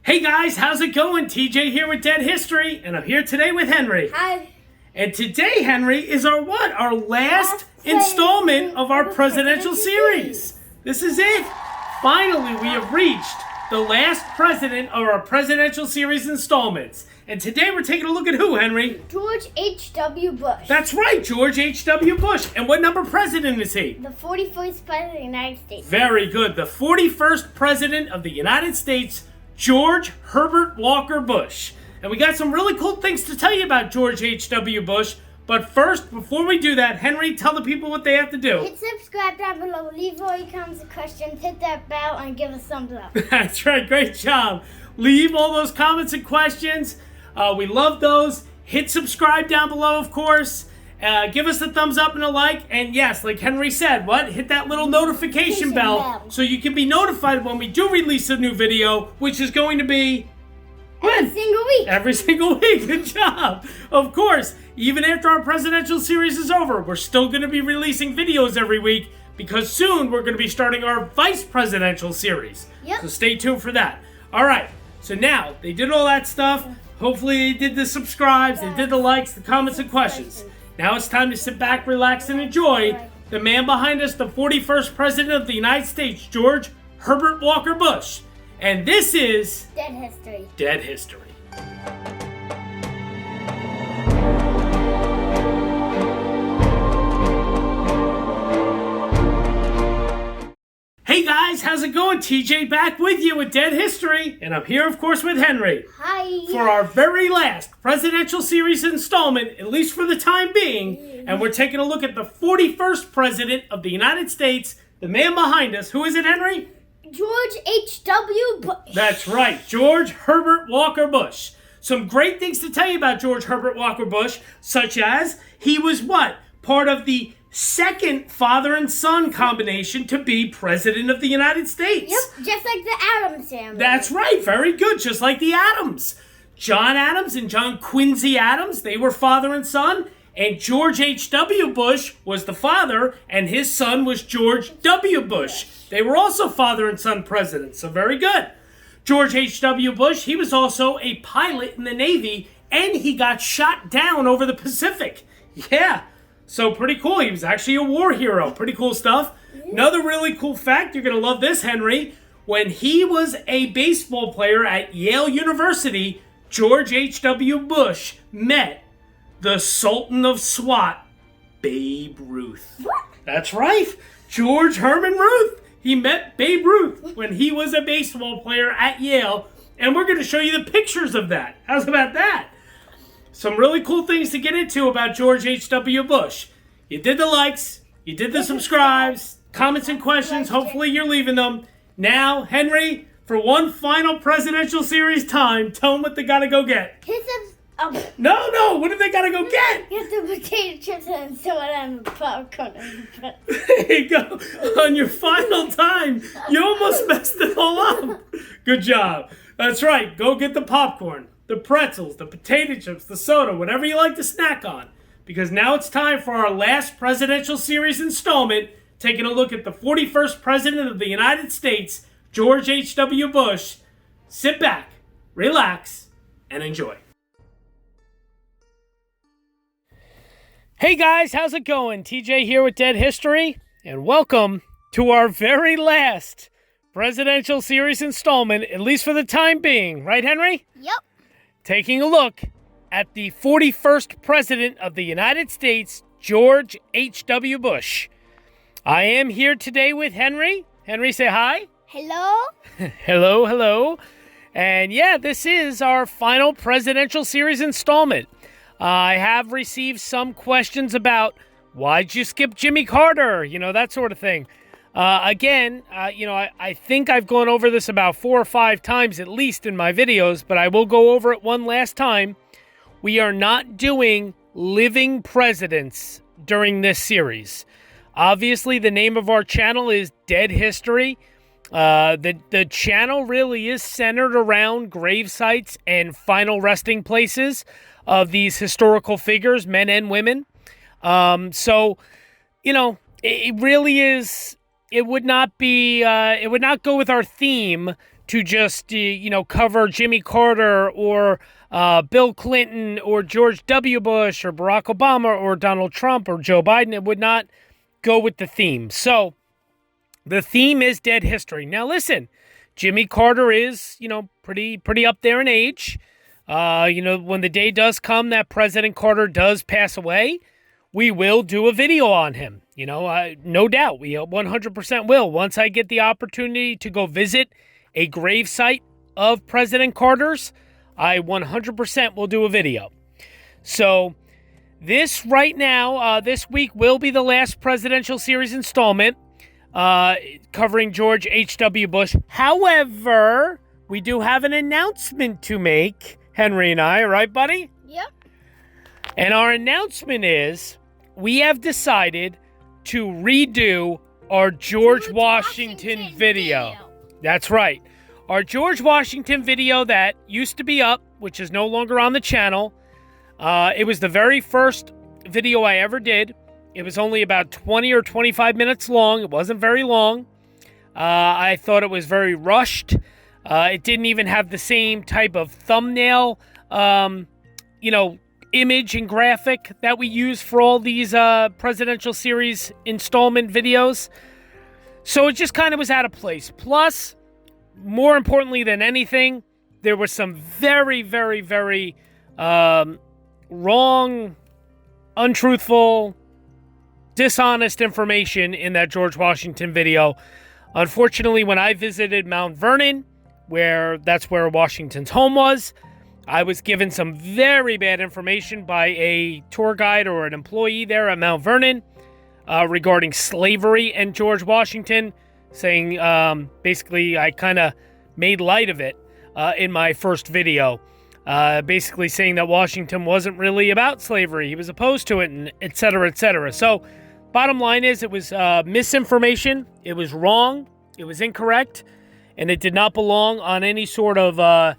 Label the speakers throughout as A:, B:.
A: Hey guys, how's it going? TJ here with Dead History, and I'm here today with Henry.
B: Hi.
A: And today, Henry, is our what? Our last installment of our presidential series. This is it. Finally, we have reached the last president of our presidential series installments. And today we're taking a look at who, Henry?
B: George H.W. Bush.
A: That's right, George H.W. Bush. And what number president is he?
B: The 41st President of the United States.
A: Very good. The 41st President of the United States, George Herbert Walker Bush. And we got some really cool things to tell you about George H.W. Bush. But first, before we do that, Henry, tell the people what they have to do.
B: Hit subscribe down below, leave all your comments and questions, hit that bell, and give us a thumbs up.
A: That's right. Great job. Leave all those comments and questions. We love those. Hit subscribe down below, of course. Give us a thumbs up and a like. And yes, like Henry said, hit that little notification bell so you can be notified when we do release a new video, which is going to be
B: Every single week.
A: Every single week. Good job. Of course, even after our presidential series is over, we're still going to be releasing videos every week because soon we're going to be starting our vice presidential series.
B: Yep.
A: So stay tuned for that. All right. So now they did all that stuff. Hopefully they did the subscribes, they did the likes, the comments, and questions. Now it's time to sit back, relax, and enjoy the man behind us, the 41st President of the United States, George Herbert Walker Bush. And this is
B: Dead History.
A: Dead History. Hey guys, how's it going? TJ back with you with Dead History. And I'm here, of course, with Henry.
B: Hi.
A: For our very last presidential series installment, at least for the time being. And we're taking a look at the 41st President of the United States, the man behind us. Who is it, Henry?
B: George H.W. Bush.
A: That's right, George Herbert Walker Bush. Some great things to tell you about George Herbert Walker Bush, such as he was what? Part of the second father and son combination to be President of the United States.
B: Yep, just like the Adams family.
A: That's right, very good, just like the Adams. John Adams and John Quincy Adams, they were father and son. And George H.W. Bush was the father, and his son was George W. Bush. They were also father and son presidents, so very good. George H.W. Bush, he was also a pilot in the Navy, and he got shot down over the Pacific. Yeah, so pretty cool. He was actually a war hero. Pretty cool stuff. Another really cool fact, you're going to love this, Henry. When he was a baseball player at Yale University, George H.W. Bush met the Sultan of SWAT, Babe Ruth.
B: What?
A: That's right, George Herman Ruth. He met Babe Ruth when he was a baseball player at Yale, and we're going to show you the pictures of that. How's about that? Some really cool things to get into about George H.W. Bush. You did the likes, you did the subscribes, comments and questions. Hopefully you're leaving them. Now, Henry, for one final presidential series time, tell them what they got to go get.
B: Hit subscribe.
A: No, what do they gotta go get?
B: Get the potato chips and throw it on the popcorn.
A: There you go. On your final time, you almost messed it all up. Good job. That's right. Go get the popcorn, the pretzels, the potato chips, the soda, whatever you like to snack on. Because now it's time for our last presidential series installment, taking a look at the 41st President of the United States, George H.W. Bush. Sit back, relax, and enjoy. Hey guys, how's it going? TJ here with Dead History, and welcome to our very last presidential series installment, at least for the time being. Right, Henry?
B: Yep.
A: Taking a look at the 41st President of the United States, George H.W. Bush. I am here today with Henry. Henry, say hi.
B: Hello.
A: Hello. And yeah, this is our final presidential series installment. I have received some questions about why'd you skip Jimmy Carter, that sort of thing. I think I've gone over this about 4 or 5 times at least in my videos, but I will go over it one last time. We are not doing living presidents during this series. Obviously, the name of our channel is Dead History. The channel really is centered around grave sites and final resting places of these historical figures, men and women. It really is, it would not go with our theme to just, cover Jimmy Carter or Bill Clinton or George W. Bush or Barack Obama or Donald Trump or Joe Biden. It would not go with the theme. So the theme is dead history. Now, listen, Jimmy Carter is, pretty up there in age. When the day does come that President Carter does pass away, we will do a video on him. No doubt. We 100% will. Once I get the opportunity to go visit a gravesite of President Carter's, I 100% will do a video. So this right now, this week will be the last presidential series installment covering George H.W. Bush. However, we do have an announcement to make, Henry and I, right, buddy?
B: Yep.
A: And our announcement is we have decided to redo our George Washington video. That's right. Our George Washington video that used to be up, which is no longer on the channel. It was the very first video I ever did. It was only about 20 or 25 minutes long. It wasn't very long. I thought it was very rushed. It didn't even have the same type of thumbnail, image and graphic that we use for all these presidential series installment videos. So it just kind of was out of place. Plus, more importantly than anything, there was some very, very, very wrong, untruthful, dishonest information in that George Washington video. Unfortunately, when I visited Mount Vernon, that's where Washington's home was, I was given some very bad information by a tour guide or an employee there at Mount Vernon regarding slavery and George Washington, saying basically I kind of made light of it in my first video, basically saying that Washington wasn't really about slavery. He was opposed to it, and et cetera, et cetera. So bottom line is it was misinformation. It was wrong. It was incorrect. And it did not belong on any sort of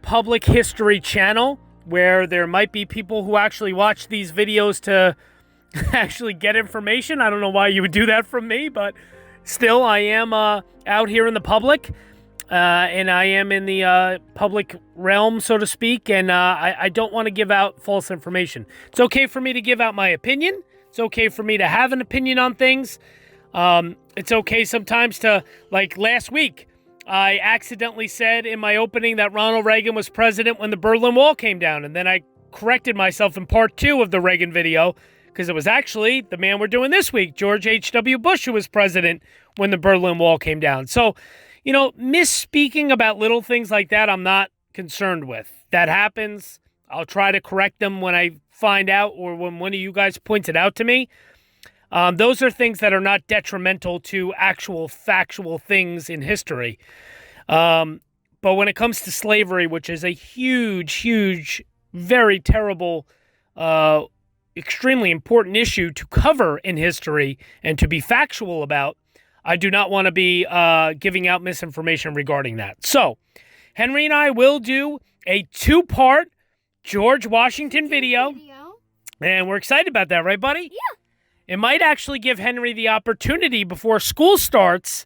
A: public history channel where there might be people who actually watch these videos to actually get information. I don't know why you would do that from me, but still, I am out here in the public, and I am in the public realm, so to speak, and I don't want to give out false information. It's okay for me to give out my opinion. It's okay for me to have an opinion on things. It's okay sometimes to, like last week, I accidentally said in my opening that Ronald Reagan was president when the Berlin Wall came down, and then I corrected myself in part 2 of the Reagan video, because it was actually the man we're doing this week, George H.W. Bush, who was president when the Berlin Wall came down. So, misspeaking about little things like that, I'm not concerned with. That happens. I'll try to correct them when I find out or when one of you guys points it out to me. Those are things that are not detrimental to actual factual things in history. But when it comes to slavery, which is a huge, huge, very terrible, extremely important issue to cover in history and to be factual about, I do not want to be giving out misinformation regarding that. So, Henry and I will do a 2-part George Washington video. And we're excited about that, right, buddy?
B: Yeah.
A: It might actually give Henry the opportunity before school starts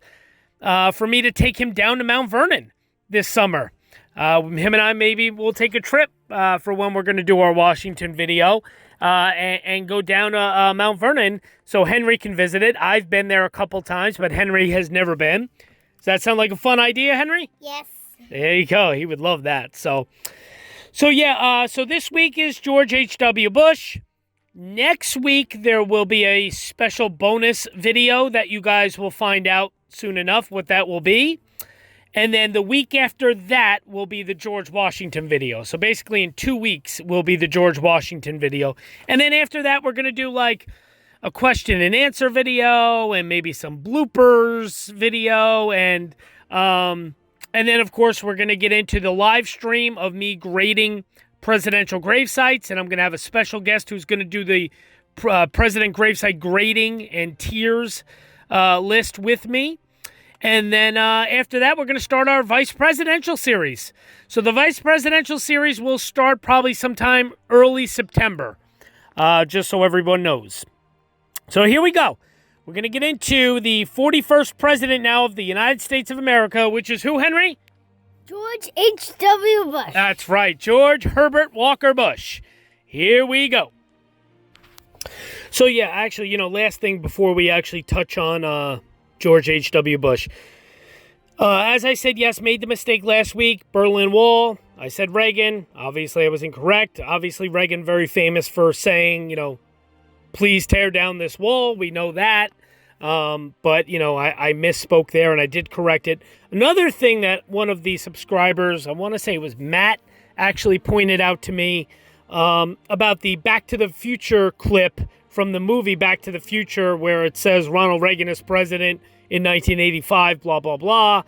A: for me to take him down to Mount Vernon this summer. Him and I maybe will take a trip for when we're going to do our Washington video and go down to Mount Vernon so Henry can visit it. I've been there a couple times, but Henry has never been. Does that sound like a fun idea, Henry?
B: Yes.
A: There you go. He would love that. So this week is George H.W. Bush. Next week, there will be a special bonus video that you guys will find out soon enough what that will be. And then the week after that will be the George Washington video. So basically in 2 weeks will be the George Washington video. And then after that, we're going to do like a question and answer video and maybe some bloopers video. And then, of course, we're going to get into the live stream of me grading presidential gravesites, and I'm going to have a special guest who's going to do the president gravesite grading and tiers list with me. And then after that, we're going to start our vice presidential series. So the vice presidential series will start probably sometime early September, just so everyone knows. So here we go. We're going to get into the 41st president now of the United States of America, which is who, Henry?
B: George H.W. Bush.
A: That's right, George Herbert Walker Bush. Here we go. So, yeah, actually, last thing before we actually touch on George H.W. Bush. As I said, yes, made the mistake last week, Berlin Wall. I said Reagan. Obviously, I was incorrect. Obviously, Reagan, very famous for saying, please tear down this wall. We know that. But, I misspoke there, and I did correct it. Another thing that one of the subscribers, I want to say it was Matt, actually pointed out to me about the Back to the Future clip from the movie Back to the Future, where it says Ronald Reagan is president in 1985, blah, blah, blah,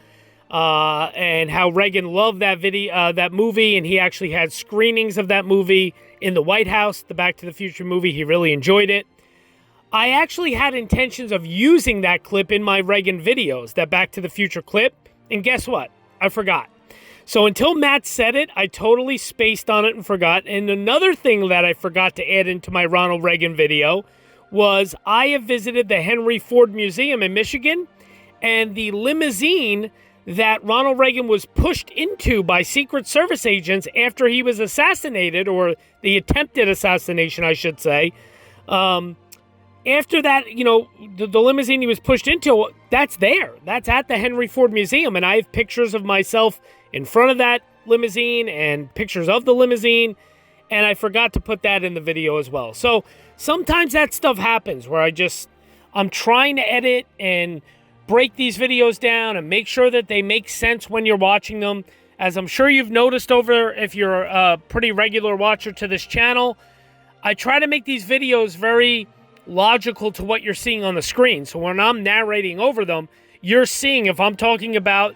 A: and how Reagan loved that movie, and he actually had screenings of that movie in the White House, the Back to the Future movie. He really enjoyed it. I actually had intentions of using that clip in my Reagan videos, that Back to the Future clip, and guess what? I forgot. So until Matt said it, I totally spaced on it and forgot. And another thing that I forgot to add into my Ronald Reagan video was I have visited the Henry Ford Museum in Michigan, and the limousine that Ronald Reagan was pushed into by Secret Service agents after he was assassinated, or the attempted assassination, I should say. After that, the limousine he was pushed into, that's there. That's at the Henry Ford Museum, and I have pictures of myself in front of that limousine and pictures of the limousine, and I forgot to put that in the video as well. So sometimes that stuff happens where I'm trying to edit and break these videos down and make sure that they make sense when you're watching them. As I'm sure you've noticed if you're a pretty regular watcher to this channel, I try to make these videos very logical to what you're seeing on the screen. So when I'm narrating over them, you're seeing, if I'm talking about,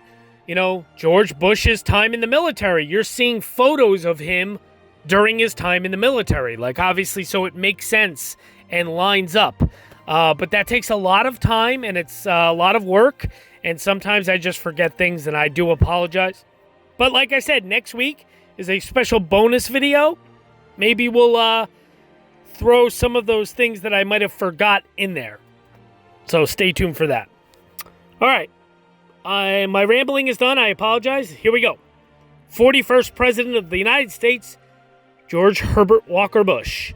A: George Bush's time in the military, you're seeing photos of him during his time in the military. Like, obviously, so it makes sense and lines up. But that takes a lot of time, and it's a lot of work, and sometimes I just forget things, and I do apologize. But like I said, next week is a special bonus video. Maybe we'll throw some of those things that I might have forgot in there. So stay tuned for that. All right. My rambling is done. I apologize. Here we go. 41st President of the United States, George Herbert Walker Bush.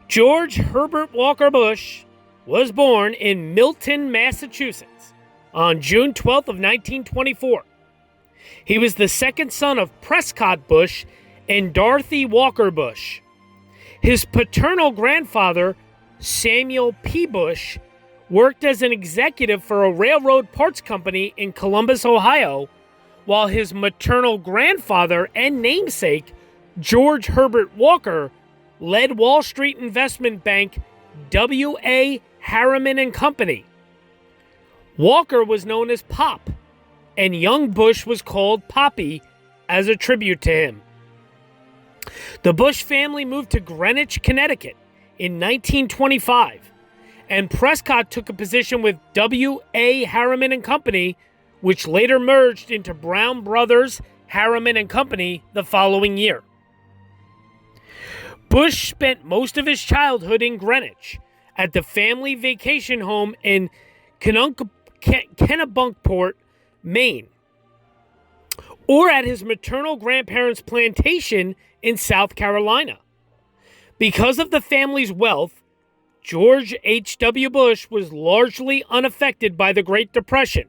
A: George Herbert Walker Bush was born in Milton, Massachusetts on June 12th of 1924. He was the second son of Prescott Bush and Dorothy Walker Bush. His paternal grandfather, Samuel P. Bush, worked as an executive for a railroad parts company in Columbus, Ohio, while his maternal grandfather and namesake, George Herbert Walker, led Wall Street investment bank W.A. Harriman and Company. Walker was known as Pop, and young Bush was called Poppy as a tribute to him. The Bush family moved to Greenwich, Connecticut in 1925, and Prescott took a position with W.A. Harriman and Company, which later merged into Brown Brothers Harriman and Company the following year. Bush spent most of his childhood in Greenwich at the family vacation home in Kennebunkport, Maine, or at his maternal grandparents' plantation in South Carolina. Because of the family's wealth, George H.W. Bush was largely unaffected by the Great Depression.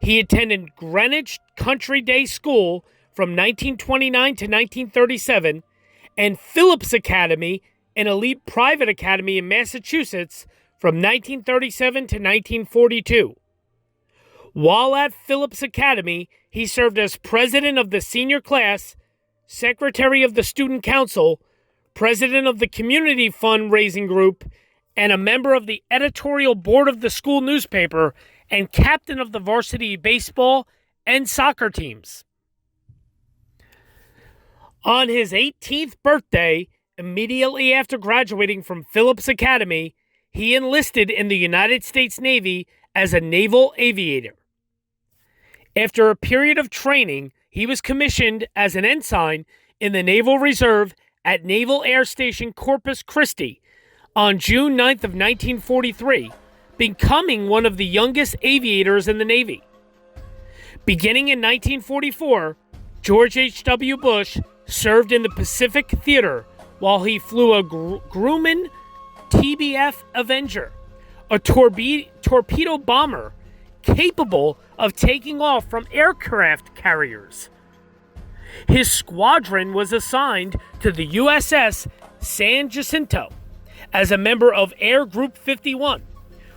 A: He attended Greenwich Country Day School from 1929 to 1937 and Phillips Academy, an elite private academy in Massachusetts, from 1937 to 1942. While at Phillips Academy, he served as president of the senior class, secretary of the student council, president of the community fundraising group, and a member of the editorial board of the school newspaper, and captain of the varsity baseball and soccer teams. On his 18th birthday, immediately after graduating from Phillips Academy, he enlisted in the United States Navy as a naval aviator. After a period of training, he was commissioned as an ensign in the Naval Reserve at Naval Air Station Corpus Christi on June 9th of 1943, becoming one of the youngest aviators in the Navy. Beginning in 1944, George H.W. Bush served in the Pacific Theater while he flew a Grumman TBF Avenger, a torpedo bomber capable of taking off from aircraft carriers. His squadron was assigned to the USS San Jacinto as a member of Air Group 51,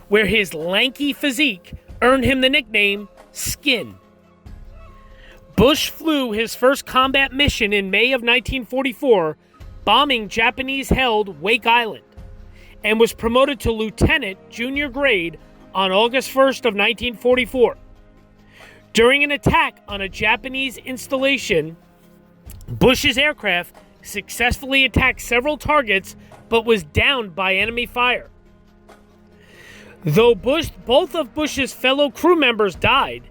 A: where his lanky physique earned him the nickname Skin. Bush flew his first combat mission in May of 1944, bombing Japanese-held Wake Island, and was promoted to lieutenant junior grade on August 1st of 1944. During an attack on a Japanese installation, Bush's aircraft successfully attacked several targets but was downed by enemy fire. Though both of Bush's fellow crew members died,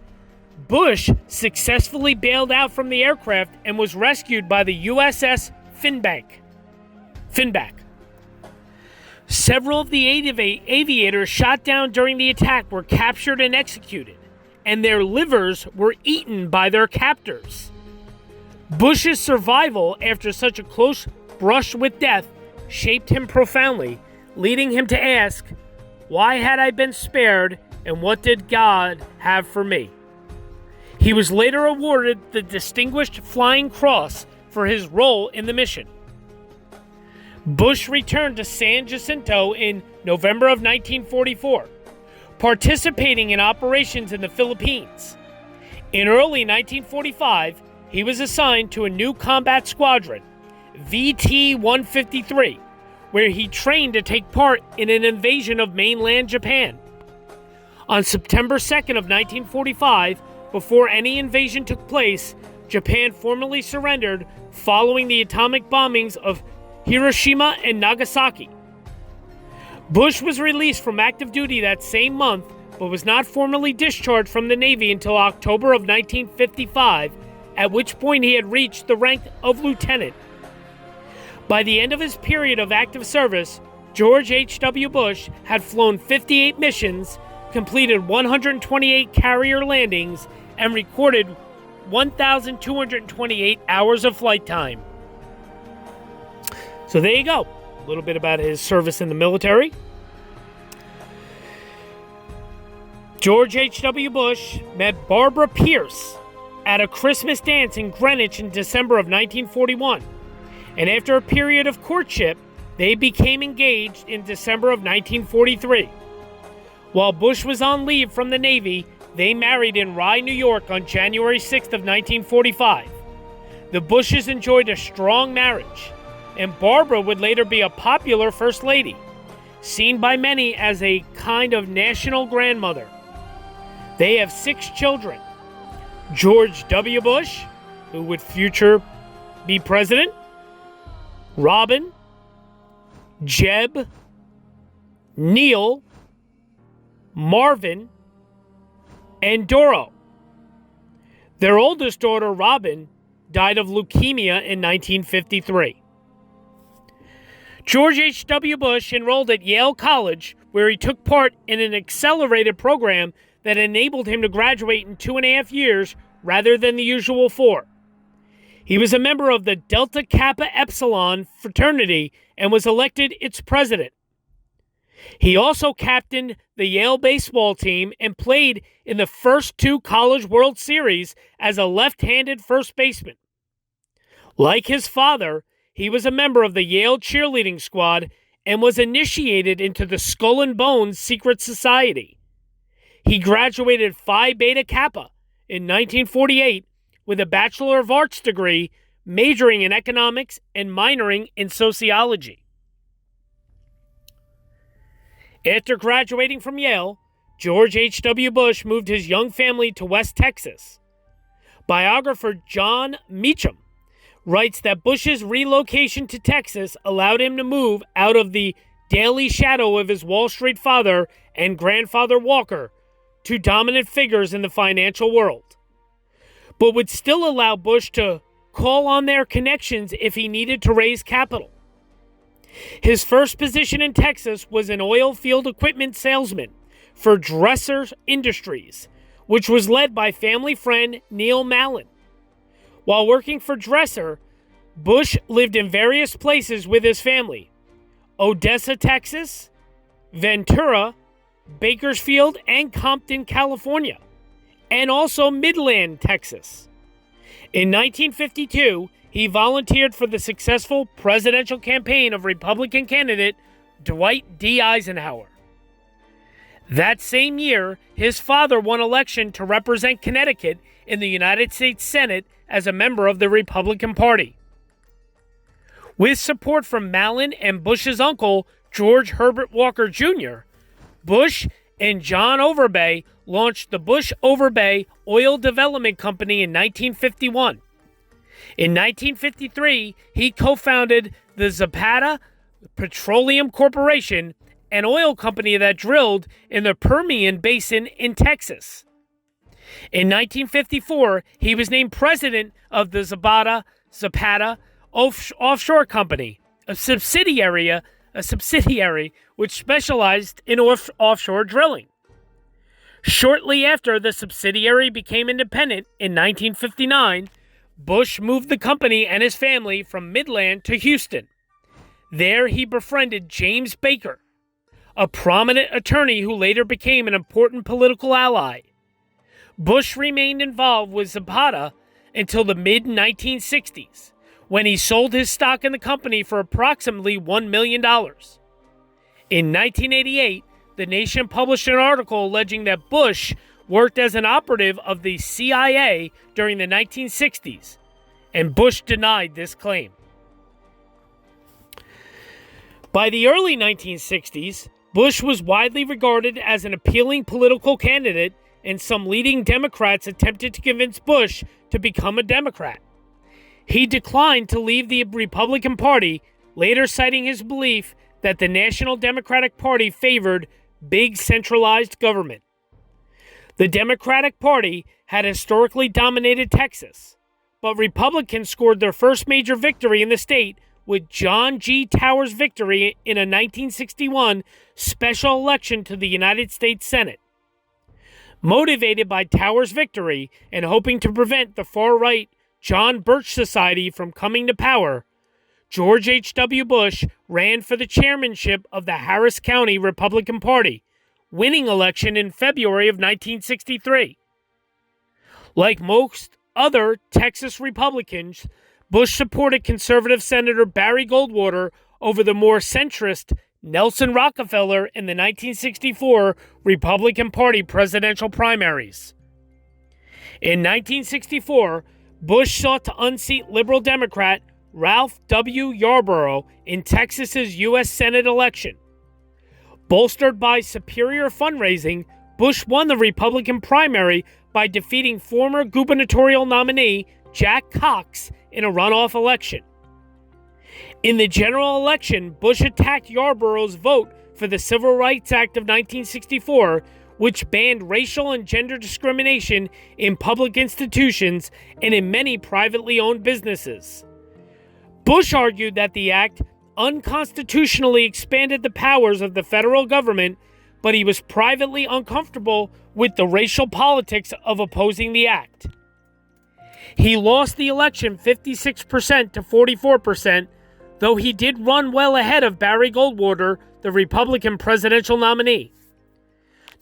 A: Bush successfully bailed out from the aircraft and was rescued by the USS Finback. Several of the aviators shot down during the attack were captured and executed, and their livers were eaten by their captors. Bush's survival after such a close brush with death shaped him profoundly, leading him to ask, "Why had I been spared, and what did God have for me?" He was later awarded the Distinguished Flying Cross for his role in the mission. Bush returned to San Jacinto in November of 1944, participating in operations in the Philippines. In early 1945, he was assigned to a new combat squadron, VT-153, where he trained to take part in an invasion of mainland Japan. On September 2nd of 1945, before any invasion took place, Japan formally surrendered following the atomic bombings of Hiroshima and Nagasaki. Bush was released from active duty that same month, but was not formally discharged from the Navy until October of 1955, at which point he had reached the rank of lieutenant. By the end of his period of active service, George H.W. Bush had flown 58 missions, completed 128 carrier landings, and recorded 1,228 hours of flight time. So there you go. A little bit about his service in the military. George H.W. Bush met Barbara Pierce at a Christmas dance in Greenwich in December of 1941. And after a period of courtship, they became engaged in December of 1943. While Bush was on leave from the Navy, they married in Rye, New York on January 6th of 1945. The Bushes enjoyed a strong marriage, and Barbara would later be a popular First Lady, seen by many as a kind of national grandmother. They have 6 children: George W. Bush, who would future be president, Robin, Jeb, Neil, Marvin, and Doro. Their oldest daughter, Robin, died of leukemia in 1953. George H.W. Bush enrolled at Yale College, where he took part in an accelerated program that enabled him to graduate in 2.5 years rather than the usual 4. He was a member of the Delta Kappa Epsilon fraternity and was elected its president. He also captained the Yale baseball team and played in the first 2 College World Series as a left-handed first baseman. Like his father, he was a member of the Yale cheerleading squad and was initiated into the Skull and Bones secret society. He graduated Phi Beta Kappa in 1948 with a Bachelor of Arts degree, majoring in economics and minoring in sociology. After graduating from Yale, George H.W. Bush moved his young family to West Texas. Biographer John Meacham writes that Bush's relocation to Texas allowed him to move out of the daily shadow of his Wall Street father and grandfather Walker, 2 dominant figures in the financial world, but would still allow Bush to call on their connections if he needed to raise capital. His first position in Texas was an oil field equipment salesman for Dresser Industries, which was led by family friend Neil Mallon. While working for Dresser, Bush lived in various places with his family: Odessa, Texas, Ventura, Bakersfield, and Compton, California, and also Midland, Texas. In 1952, he volunteered for the successful presidential campaign of Republican candidate Dwight D. Eisenhower. That same year, his father won election to represent Connecticut in the United States Senate as a member of the Republican Party. With support from Mallon and Bush's uncle, George Herbert Walker Jr., Bush and John Overbay launched the Bush-Overbay Oil Development Company in 1951. In 1953, he co-founded the Zapata Petroleum Corporation, an oil company that drilled in the Permian Basin in Texas. In 1954, he was named president of the Zapata Offshore Company, a subsidiary which specialized in offshore drilling. Shortly after the subsidiary became independent in 1959, Bush moved the company and his family from Midland to Houston. There he befriended James Baker, a prominent attorney who later became an important political ally. Bush remained involved with Zapata until the mid-1960s, when he sold his stock in the company for approximately $1 million. In 1988, The Nation published an article alleging that Bush worked as an operative of the CIA during the 1960s, and Bush denied this claim. By the early 1960s, Bush was widely regarded as an appealing political candidate, and some leading Democrats attempted to convince Bush to become a Democrat. He declined to leave the Republican Party, later citing his belief that the National Democratic Party favored big centralized government. The Democratic Party had historically dominated Texas, but Republicans scored their first major victory in the state with John G. Towers' victory in a 1961 special election to the United States Senate. Motivated by Towers' victory and hoping to prevent the far-right John Birch Society from coming to power, George H.W. Bush ran for the chairmanship of the Harris County Republican Party, winning election in February of 1963. Like most other Texas Republicans, Bush supported conservative Senator Barry Goldwater over the more centrist Nelson Rockefeller in the 1964 Republican Party presidential primaries. In 1964, Bush sought to unseat liberal Democrat Ralph W. Yarborough in Texas's U.S. Senate election. Bolstered by superior fundraising, Bush won the Republican primary by defeating former gubernatorial nominee Jack Cox in a runoff election. In the general election, Bush attacked Yarborough's vote for the Civil Rights Act of 1964, which banned racial and gender discrimination in public institutions and in many privately owned businesses. Bush argued that the act unconstitutionally expanded the powers of the federal government, but he was privately uncomfortable with the racial politics of opposing the act. He lost the election 56% to 44%, though he did run well ahead of Barry Goldwater, the Republican presidential nominee.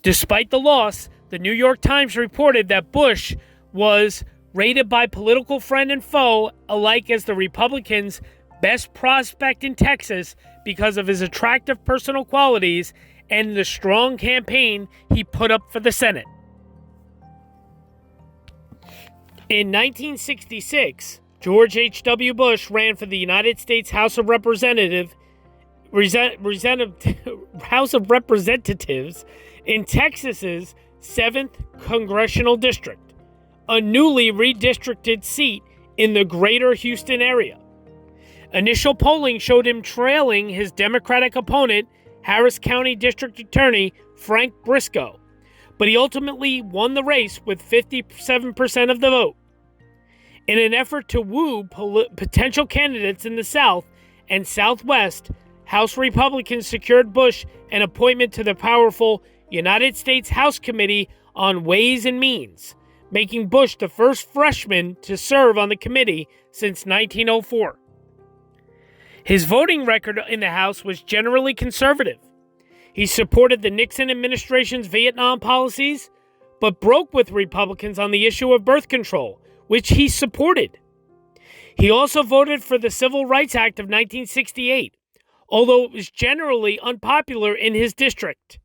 A: Despite the loss, the New York Times reported that Bush was rated by political friend and foe alike as the Republicans' best prospect in Texas because of his attractive personal qualities and the strong campaign he put up for the Senate. In 1966, George H.W. Bush ran for the United States House of Representatives in Texas's 7th Congressional District, a newly redistricted seat in the greater Houston area. Initial polling showed him trailing his Democratic opponent, Harris County District Attorney Frank Briscoe, but he ultimately won the race with 57% of the vote. In an effort to woo potential candidates in the South and Southwest, House Republicans secured Bush an appointment to the powerful United States House Committee on Ways and Means, making Bush the first freshman to serve on the committee since 1904. His voting record in the House was generally conservative. He supported the Nixon administration's Vietnam policies, but broke with Republicans on the issue of birth control, which he supported. He also voted for the Civil Rights Act of 1968, although it was generally unpopular in his district.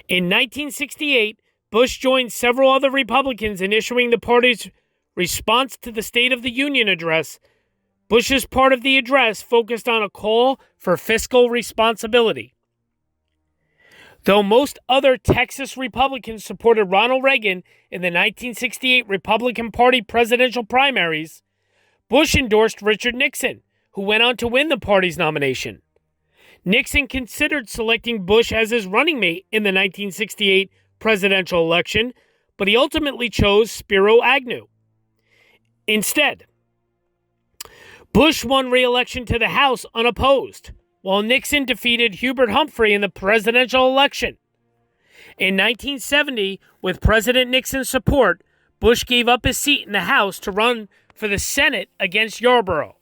A: In 1968, Bush joined several other Republicans in issuing the party's response to the State of the Union address. Bush's part of the address focused on a call for fiscal responsibility. Though most other Texas Republicans supported Ronald Reagan in the 1968 Republican Party presidential primaries, Bush endorsed Richard Nixon, who went on to win the party's nomination. Nixon considered selecting Bush as his running mate in the 1968 presidential election, but he ultimately chose Spiro Agnew. Instead, Bush won re-election to the House unopposed, while Nixon defeated Herbert Humphrey in the presidential election. In 1970, with President Nixon's support, Bush gave up his seat in the House to run for the Senate against Yarborough.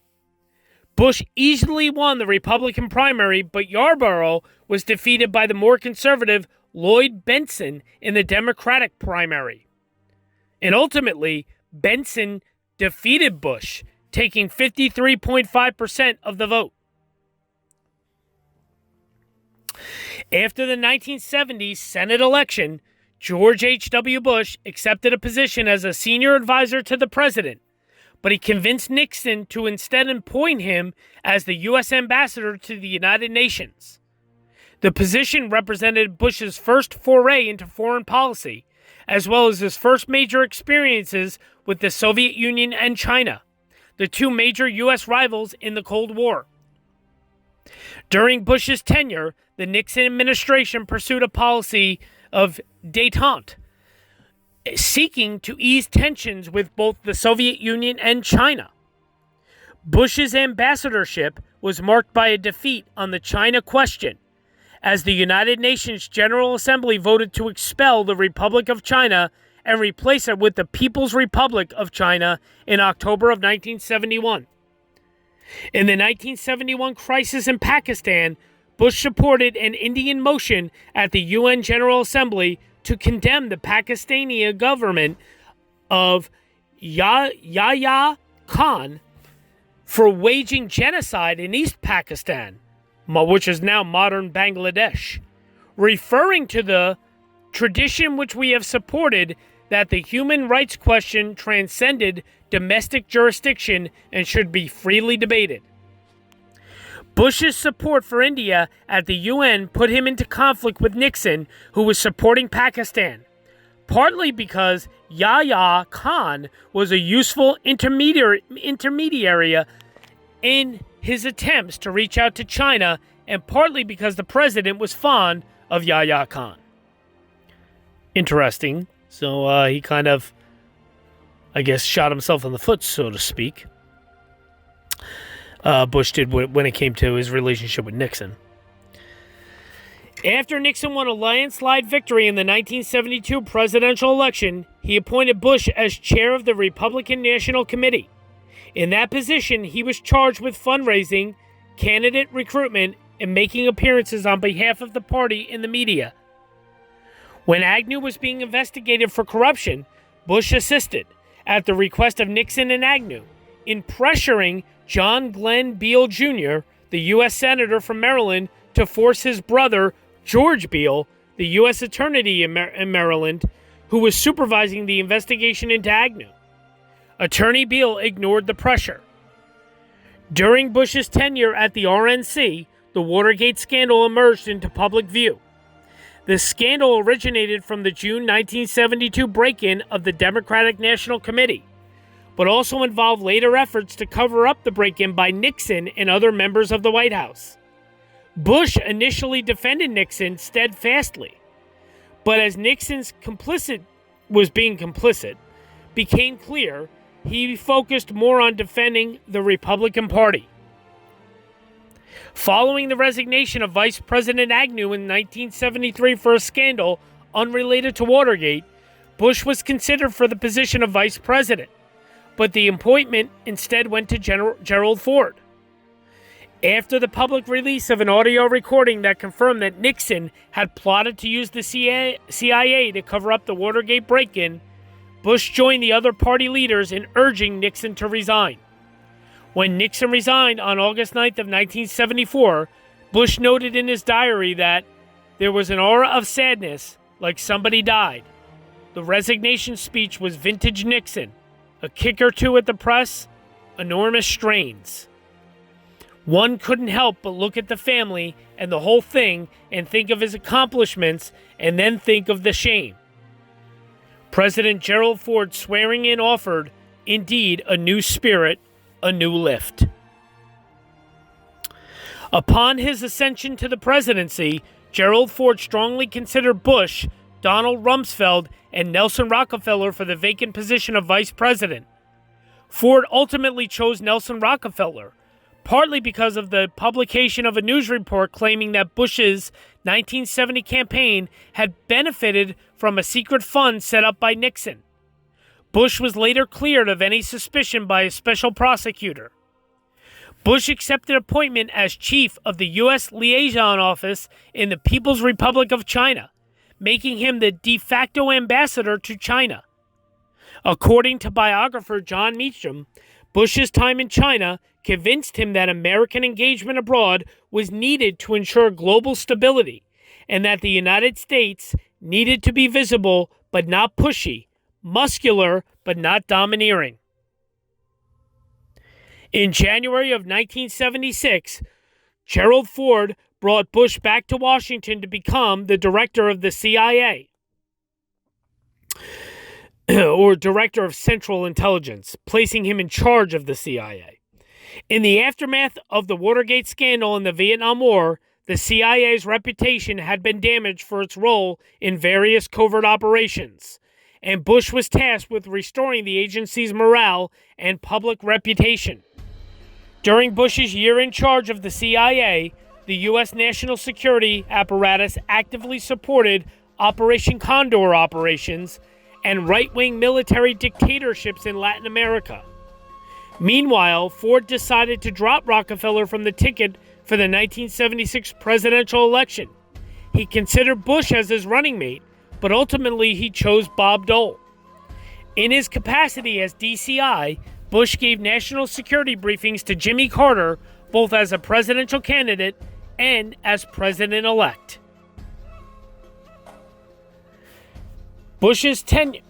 A: Bush easily won the Republican primary, but Yarborough was defeated by the more conservative Lloyd Bentsen in the Democratic primary. And ultimately, Bentsen defeated Bush, taking 53.5% of the vote. After the 1970 Senate election, George H.W. Bush accepted a position as a senior advisor to the president, but he convinced Nixon to instead appoint him as the U.S. ambassador to the United Nations. The position represented Bush's first foray into foreign policy, as well as his first major experiences with the Soviet Union and China, the two major U.S. rivals in the Cold War. During Bush's tenure, the Nixon administration pursued a policy of détente, seeking to ease tensions with both the Soviet Union and China. Bush's ambassadorship was marked by a defeat on the China question, as the United Nations General Assembly voted to expel the Republic of China and replace it with the People's Republic of China in October of 1971. In the 1971 crisis in Pakistan, Bush supported an Indian motion at the UN General Assembly to condemn the Pakistani government of Yahya Khan for waging genocide in East Pakistan, which is now modern Bangladesh, referring to the tradition which we have supported that the human rights question transcended domestic jurisdiction and should be freely debated. Bush's support for India at the UN put him into conflict with Nixon, who was supporting Pakistan, partly because Yahya Khan was a useful intermediary in his attempts to reach out to China, and partly because the president was fond of Yahya Khan. Interesting. So he kind of, I guess, shot himself in the foot, so to speak. Bush did when it came to his relationship with Nixon. After Nixon won a landslide victory in the 1972 presidential election, he appointed Bush as chair of the Republican National Committee. In that position, he was charged with fundraising, candidate recruitment, and making appearances on behalf of the party in the media. When Agnew was being investigated for corruption, Bush assisted, at the request of Nixon and Agnew, in pressuring John Glenn Beall Jr., the U.S. Senator from Maryland, to force his brother, George Beall, the U.S. Attorney in Maryland, who was supervising the investigation into Agnew. Attorney Beall ignored the pressure. During Bush's tenure at the RNC, the Watergate scandal emerged into public view. The scandal originated from the June 1972 break-in of the Democratic National Committee, but also involved later efforts to cover up the break-in by Nixon and other members of the White House. Bush initially defended Nixon steadfastly, but as Nixon's being complicit became clear, he focused more on defending the Republican Party. Following the resignation of Vice President Agnew in 1973 for a scandal unrelated to Watergate, Bush was considered for the position of vice president, but the appointment instead went to Gerald Ford. After the public release of an audio recording that confirmed that Nixon had plotted to use the CIA to cover up the Watergate break-in, Bush joined the other party leaders in urging Nixon to resign. When Nixon resigned on August 9th of 1974, Bush noted in his diary that there was an aura of sadness, like somebody died. The resignation speech was vintage Nixon, a kick or two at the press, enormous strains. One couldn't help but look at the family and the whole thing and think of his accomplishments and then think of the shame. President Gerald Ford's swearing in offered, indeed, a new spirit, a new lift. Upon his ascension to the presidency, Gerald Ford strongly considered Bush, Donald Rumsfeld, and Nelson Rockefeller for the vacant position of vice president. Ford ultimately chose Nelson Rockefeller, partly because of the publication of a news report claiming that Bush's 1970 campaign had benefited from a secret fund set up by Nixon. Bush was later cleared of any suspicion by a special prosecutor. Bush accepted appointment as chief of the U.S. Liaison Office in the People's Republic of China, making him the de facto ambassador to China. According to biographer John Meacham, Bush's time in China convinced him that American engagement abroad was needed to ensure global stability, and that the United States needed to be visible but not pushy, muscular but not domineering. In January of 1976, Gerald Ford brought Bush back to Washington to become the director of the CIA, or Director of Central Intelligence, placing him in charge of the CIA. In the aftermath of the Watergate scandal in the Vietnam War, the CIA's reputation had been damaged for its role in various covert operations, and Bush was tasked with restoring the agency's morale and public reputation. During Bush's year in charge of the CIA, the U.S. national security apparatus actively supported Operation Condor operations and right-wing military dictatorships in Latin America. Meanwhile, Ford decided to drop Rockefeller from the ticket for the 1976 presidential election. He considered Bush as his running mate, but ultimately he chose Bob Dole. In his capacity as DCI, Bush gave national security briefings to Jimmy Carter, both as a presidential candidate and as president-elect. Bush's tenure...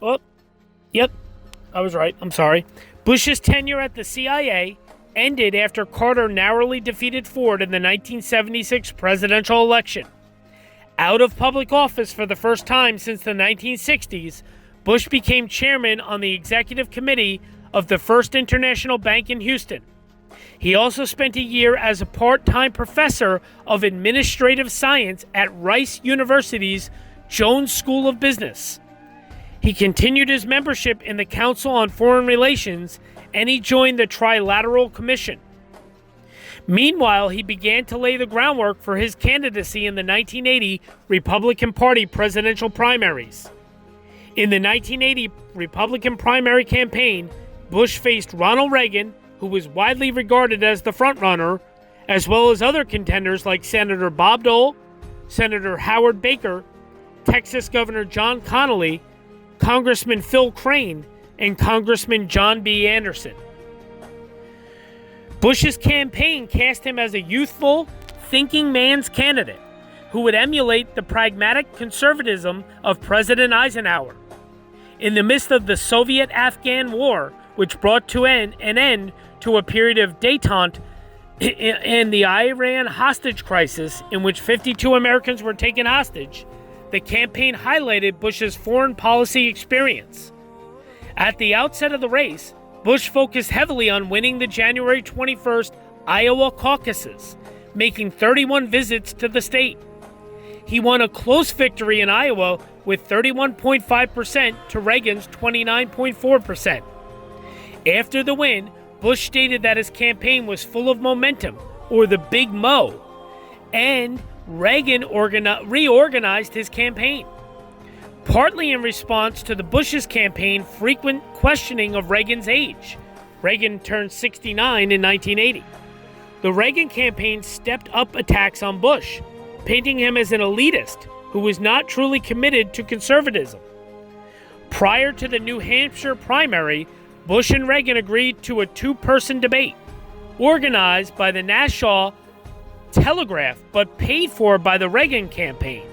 A: Bush's tenure at the CIA ended after Carter narrowly defeated Ford in the 1976 presidential election. Out of public office for the first time since the 1960s, Bush became chairman on the executive committee of the First International Bank in Houston. He also spent a year as a part-time professor of administrative science at Rice University's Jones School of Business. He continued his membership in the Council on Foreign Relations, and he joined the Trilateral Commission. Meanwhile, he began to lay the groundwork for his candidacy in the 1980 Republican Party presidential primaries. In the 1980 Republican primary campaign, Bush faced Ronald Reagan, who was widely regarded as the frontrunner, as well as other contenders like Senator Bob Dole, Senator Howard Baker, Texas Governor John Connally, Congressman Phil Crane, and Congressman John B. Anderson. Bush's campaign cast him as a youthful, thinking man's candidate who would emulate the pragmatic conservatism of President Eisenhower. In the midst of the Soviet-Afghan War, which brought to an end to a period of détente, and the Iran hostage crisis, in which 52 Americans were taken hostage, the campaign highlighted Bush's foreign policy experience. At the outset of the race, Bush focused heavily on winning the January 21st Iowa caucuses, making 31 visits to the state. He won a close victory in Iowa with 31.5% to Reagan's 29.4%. After the win, Bush stated that his campaign was full of momentum, or the Big Mo, and Reagan reorganized his campaign. partly in response to the Bush's campaign frequent questioning of Reagan's age. Reagan turned 69 in 1980. The Reagan campaign stepped up attacks on Bush, painting him as an elitist who was not truly committed to conservatism. Prior to the New Hampshire primary, Bush and Reagan agreed to a two-person debate, organized by the Nassau Telegraph but paid for by the Reagan campaign.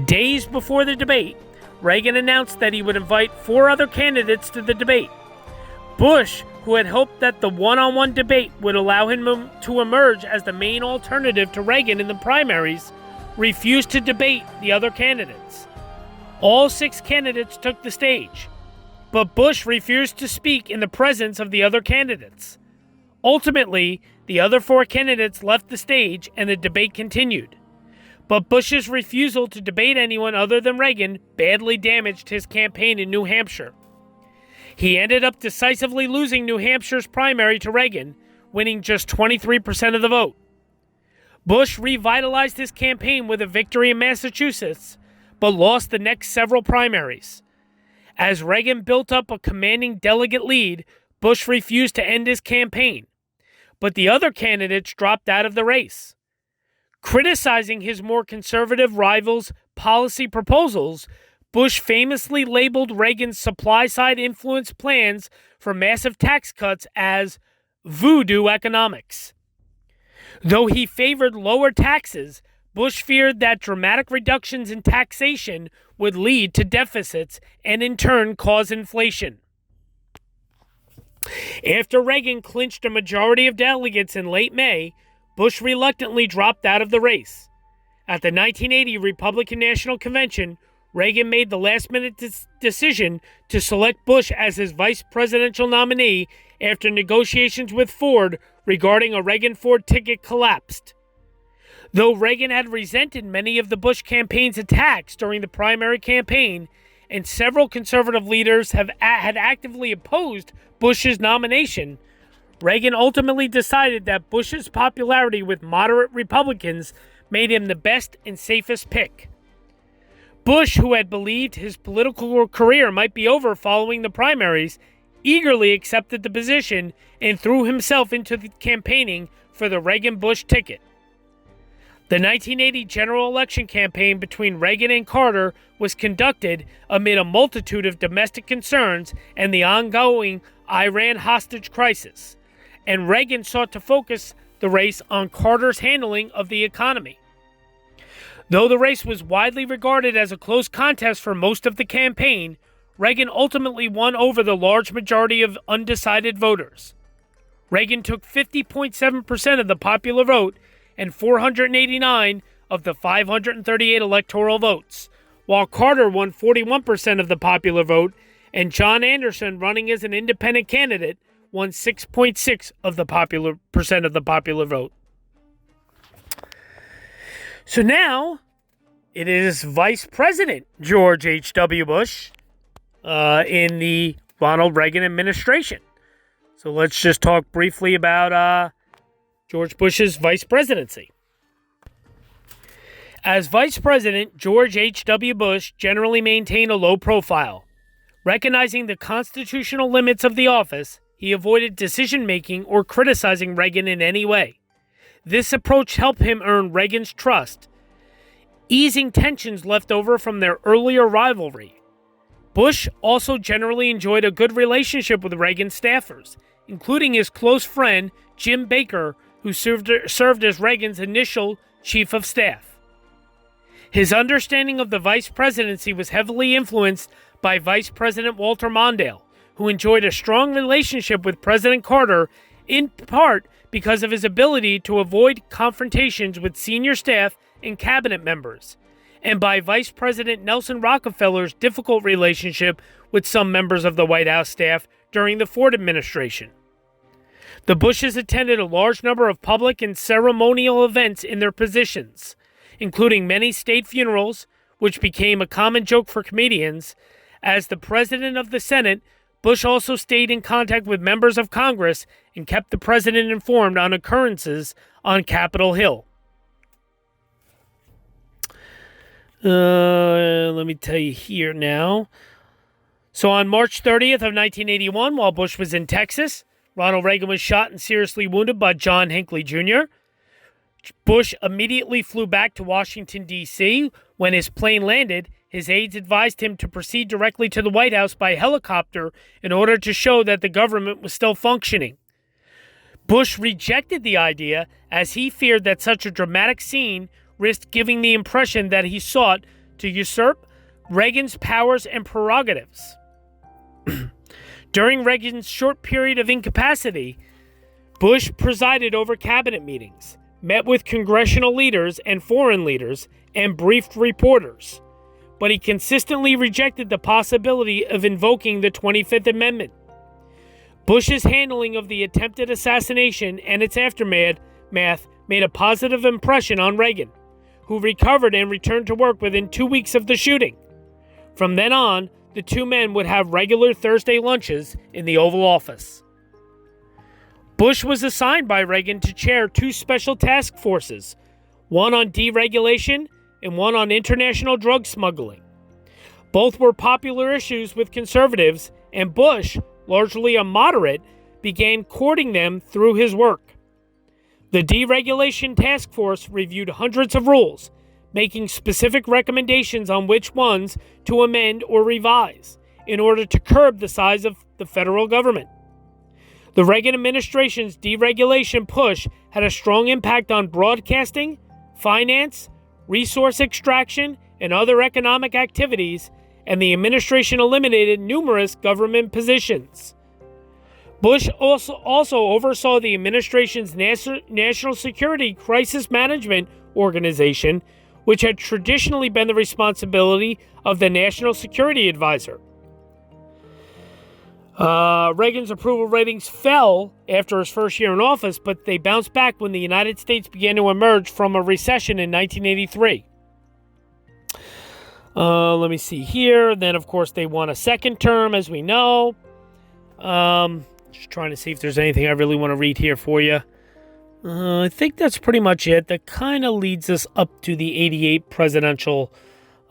A: Days before the debate, Reagan announced that he would invite 4 other candidates to the debate. Bush, who had hoped that the one-on-one debate would allow him to emerge as the main alternative to Reagan in the primaries, refused to debate the other candidates. All 6 candidates took the stage, but Bush refused to speak in the presence of the other candidates. Ultimately, the other 4 candidates left the stage and the debate continued. But Bush's refusal to debate anyone other than Reagan badly damaged his campaign in New Hampshire. He ended up decisively losing New Hampshire's primary to Reagan, winning just 23% of the vote. Bush revitalized his campaign with a victory in Massachusetts, but lost the next several primaries. As Reagan built up a commanding delegate lead, Bush refused to end his campaign, but the other candidates dropped out of the race. Criticizing his more conservative rivals' policy proposals, Bush famously labeled Reagan's supply-side influence plans for massive tax cuts as voodoo economics. Though he favored lower taxes, Bush feared that dramatic reductions in taxation would lead to deficits and in turn cause inflation. After Reagan clinched a majority of delegates in late May, Bush reluctantly dropped out of the race. At the 1980 Republican National Convention, Reagan made the last-minute decision to select Bush as his vice presidential nominee after negotiations with Ford regarding a Reagan-Ford ticket collapsed. Though Reagan had resented many of the Bush campaign's attacks during the primary campaign, and several conservative leaders had actively opposed Bush's nomination, Reagan ultimately decided that Bush's popularity with moderate Republicans made him the best and safest pick. Bush, who had believed his political career might be over following the primaries, eagerly accepted the position and threw himself into the campaigning for the Reagan-Bush ticket. The 1980 general election campaign between Reagan and Carter was conducted amid a multitude of domestic concerns and the ongoing Iran hostage crisis, and Reagan sought to focus the race on Carter's handling of the economy. Though the race was widely regarded as a close contest for most of the campaign, Reagan ultimately won over the large majority of undecided voters. Reagan took 50.7% of the popular vote and 489 of the 538 electoral votes, while Carter won 41% of the popular vote and John Anderson, running as an independent candidate, won 6.6% of the popular vote. So now, it is Vice President George H.W. Bush in the Ronald Reagan administration. So let's just talk briefly about George Bush's vice presidency. As Vice President, George H.W. Bush generally maintained a low profile. Recognizing the constitutional limits of the office, he avoided decision-making or criticizing Reagan in any way. This approach helped him earn Reagan's trust, easing tensions left over from their earlier rivalry. Bush also generally enjoyed a good relationship with Reagan's staffers, including his close friend Jim Baker, who served as Reagan's initial chief of staff. His understanding of the vice presidency was heavily influenced by Vice President Walter Mondale, who enjoyed a strong relationship with President Carter, in part because of his ability to avoid confrontations with senior staff and cabinet members, and by Vice President Nelson Rockefeller's difficult relationship with some members of the White House staff during the Ford administration. The Bushes attended a large number of public and ceremonial events in their positions, including many state funerals, which became a common joke for comedians. As the President of the Senate, Bush also stayed in contact with members of Congress and kept the President informed on occurrences on Capitol Hill. Let me tell you here now. So on March 30th of 1981, while Bush was in Texas, Ronald Reagan was shot and seriously wounded by John Hinckley Jr. Bush immediately flew back to Washington, D.C. When his plane landed, his aides advised him to proceed directly to the White House by helicopter in order to show that the government was still functioning. Bush rejected the idea as he feared that such a dramatic scene risked giving the impression that he sought to usurp Reagan's powers and prerogatives. During Reagan's short period of incapacity, Bush presided over cabinet meetings, met with congressional leaders and foreign leaders, and briefed reporters. But he consistently rejected the possibility of invoking the 25th Amendment. Bush's handling of the attempted assassination and its aftermath made a positive impression on Reagan, who recovered and returned to work within 2 weeks of the shooting. From then on, the two men would have regular Thursday lunches in the Oval Office. Bush was assigned by Reagan to chair two special task forces, one on deregulation and one on international drug smuggling. Both were popular issues with conservatives, and Bush, largely a moderate, began courting them through his work. The deregulation task force reviewed hundreds of rules, making specific recommendations on which ones to amend or revise in order to curb the size of the federal government. The Reagan administration's deregulation push had a strong impact on broadcasting, finance, resource extraction, and other economic activities, and the administration eliminated numerous government positions. Bush also oversaw the administration's National Security Crisis Management Organization, which had traditionally been the responsibility of the National Security Advisor. Reagan's approval ratings fell after his first year in office, but they bounced back when the United States began to emerge from a recession in 1983. Let me see here. Then, of course, they won a second term, as we know. Just trying to see if there's anything I really want to read here for you. I think that's pretty much it. That kind of leads us up to the 88 presidential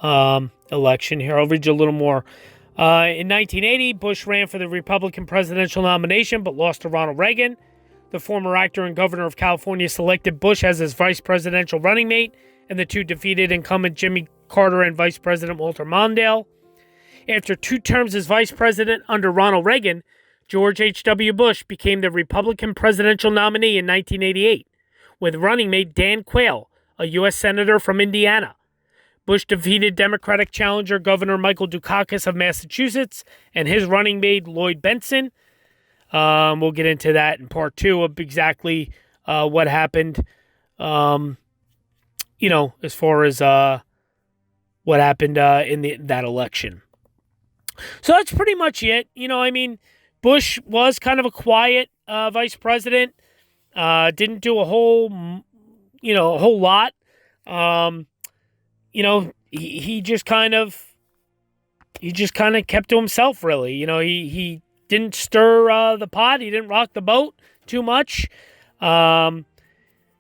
A: election. Here, I'll read you a little more. In 1980, Bush ran for the Republican presidential nomination, but lost to Ronald Reagan. The former actor and governor of California selected Bush as his vice presidential running mate, and the two defeated incumbent Jimmy Carter and Vice President Walter Mondale. After 2 terms as vice president under Ronald Reagan, George H.W. Bush became the Republican presidential nominee in 1988, with running mate Dan Quayle, a U.S. Senator from Indiana. Bush defeated Democratic challenger Governor Michael Dukakis of Massachusetts and his running mate Lloyd Bentsen. We'll get into that in part 2 of exactly what happened, as far as what happened in that election. So that's pretty much it. Bush was kind of a quiet vice president. Didn't do a whole lot. He just kind of kept to himself, really. He didn't stir the pot. He didn't rock the boat too much. Bush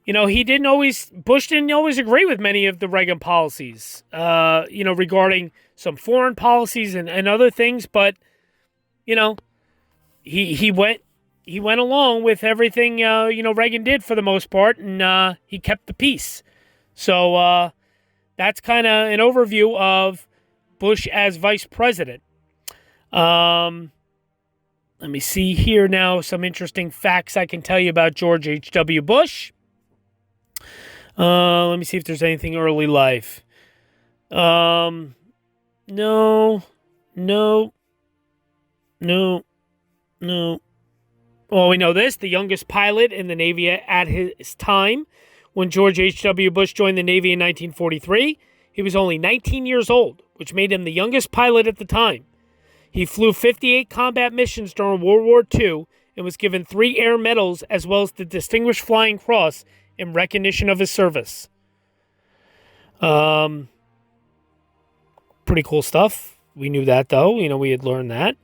A: didn't always agree with many of the Reagan policies, regarding some foreign policies and other things. But, he went along with everything, Reagan did for the most part, and he kept the peace. So that's kind of an overview of Bush as vice president. Let me see here now some interesting facts I can tell you about George H.W. Bush. Let me see if there's anything early life. No. Well, we know this. The youngest pilot in the Navy at his time. When George H.W. Bush joined the Navy in 1943, he was only 19 years old, which made him the youngest pilot at the time. He flew 58 combat missions during World War II and was given 3 Air Medals as well as the Distinguished Flying Cross in recognition of his service. Pretty cool stuff. We knew that, though. We had learned that.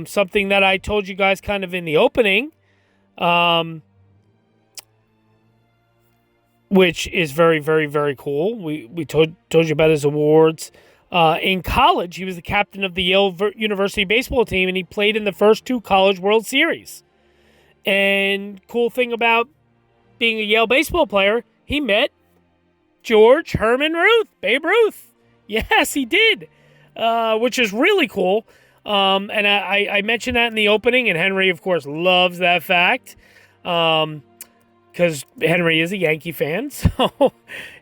A: Something that I told you guys kind of in the opening. which is very, very, very cool. We told you about his awards. In college, he was the captain of the Yale University baseball team, and he played in the first 2 College World Series. And cool thing about being a Yale baseball player, he met George Herman Ruth, Babe Ruth. Yes, he did, which is really cool. And I mentioned that in the opening, and Henry, of course, loves that fact. Because Henry is a Yankee fan, so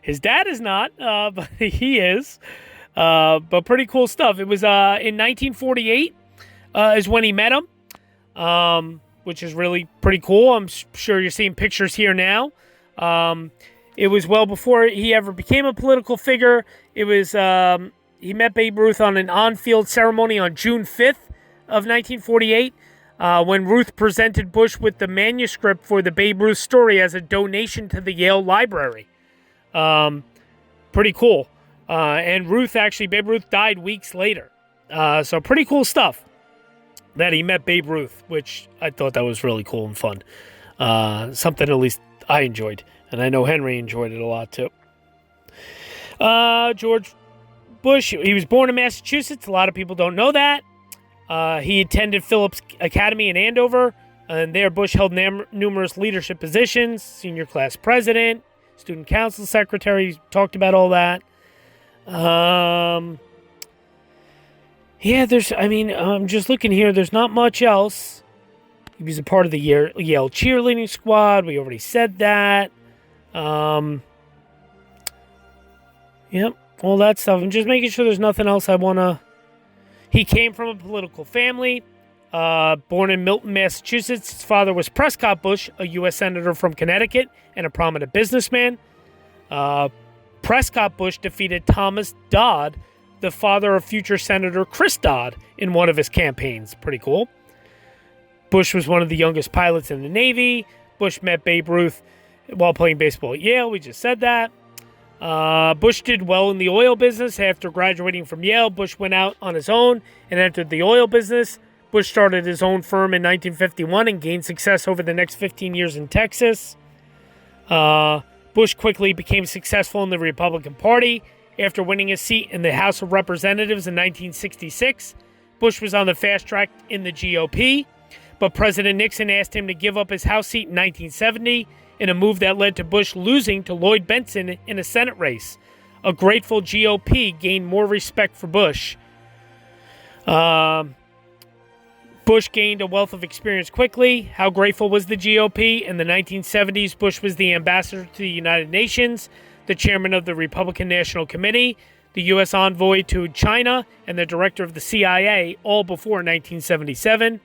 A: his dad is not, but he is. But pretty cool stuff. It was in 1948 is when he met him, which is really pretty cool. I'm sure you're seeing pictures here now. It was well before he ever became a political figure. It was he met Babe Ruth on an on-field ceremony on June 5th of 1948. When Ruth presented Bush with the manuscript for the Babe Ruth story as a donation to the Yale Library. Pretty cool. And Babe Ruth died weeks later. So pretty cool stuff that he met Babe Ruth, which I thought that was really cool and fun. Something at least I enjoyed. And I know Henry enjoyed it a lot too. George Bush, he was born in Massachusetts. A lot of people don't know that. He attended Phillips Academy in Andover, and there Bush held numerous leadership positions, senior class president, student council secretary, talked about all that. I'm just looking here, there's not much else. He was a part of the Yale cheerleading squad, we already said that. Yep, all that stuff. I'm just making sure there's nothing else I want to... He came from a political family, born in Milton, Massachusetts. His father was Prescott Bush, a U.S. senator from Connecticut and a prominent businessman. Prescott Bush defeated Thomas Dodd, the father of future Senator Chris Dodd, in one of his campaigns. Pretty cool. Bush was one of the youngest pilots in the Navy. Bush met Babe Ruth while playing baseball at Yale. We just said that. Bush did well in the oil business. After graduating from Yale, Bush went out on his own and entered the oil business. Bush started his own firm in 1951 and gained success over the next 15 years in Texas. Bush quickly became successful in the Republican Party. After winning a seat in the House of Representatives in 1966, Bush was on the fast track in the GOP, but President Nixon asked him to give up his House seat in 1970 in a move that led to Bush losing to Lloyd Bentsen in a Senate race. A grateful GOP gained more respect for Bush. Bush gained a wealth of experience quickly. How grateful was the GOP? In the 1970s, Bush was the ambassador to the United Nations, the chairman of the Republican National Committee, the U.S. envoy to China, and the director of the CIA, all before 1977.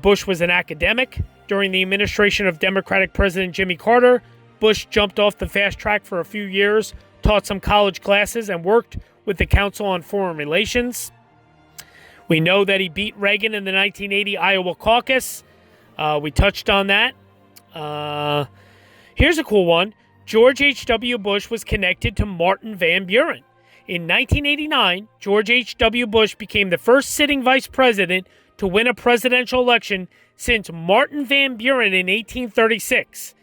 A: Bush was an academic. During the administration of Democratic President Jimmy Carter, Bush jumped off the fast track for a few years, taught some college classes, and worked with the Council on Foreign Relations. We know that he beat Reagan in the 1980 Iowa caucus. We touched on that. Here's a cool one. George H.W. Bush was connected to Martin Van Buren. In 1989, George H.W. Bush became the first sitting vice president to win a presidential election since Martin Van Buren in 1836.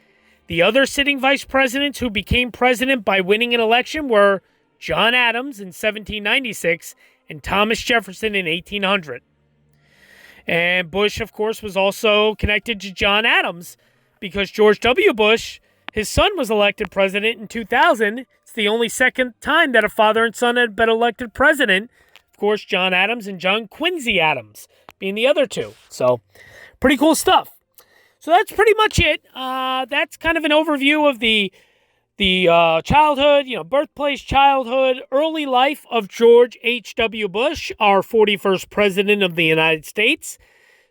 A: The other sitting vice presidents who became president by winning an election were John Adams in 1796 and Thomas Jefferson in 1800. And Bush, of course, was also connected to John Adams because George W. Bush, his son, was elected president in 2000. It's the only second time that a father and son had been elected president. Of course, John Adams and John Quincy Adams being the other two. So, pretty cool stuff. So that's pretty much it. That's kind of an overview of the childhood, birthplace, childhood, early life of George H.W. Bush, our 41st president of the United States.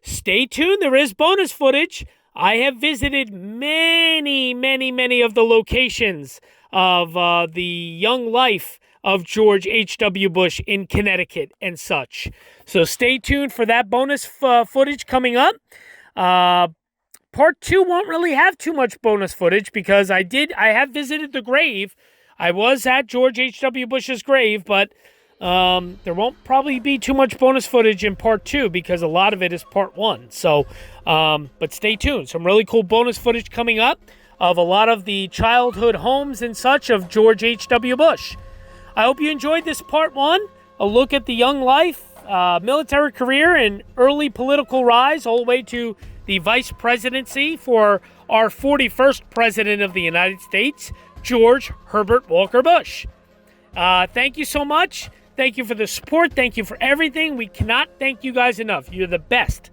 A: Stay tuned. There is bonus footage. I have visited many, many, many of the locations of the young life of George H.W. Bush in Connecticut and such. So stay tuned for that bonus footage coming up. Part 2 won't really have too much bonus footage because I have visited the grave. I was at George H.W. Bush's grave, but there won't probably be too much bonus footage in part 2 because a lot of it is part 1. So, but stay tuned. Some really cool bonus footage coming up. of a lot of the childhood homes and such of George H.W. Bush. I hope you enjoyed this part 1, a look at the young life, military career, and early political rise all the way to the vice presidency for our 41st president of the United States, George Herbert Walker Bush. Thank you so much. Thank you for the support. Thank you for everything. We cannot thank you guys enough. You're the best.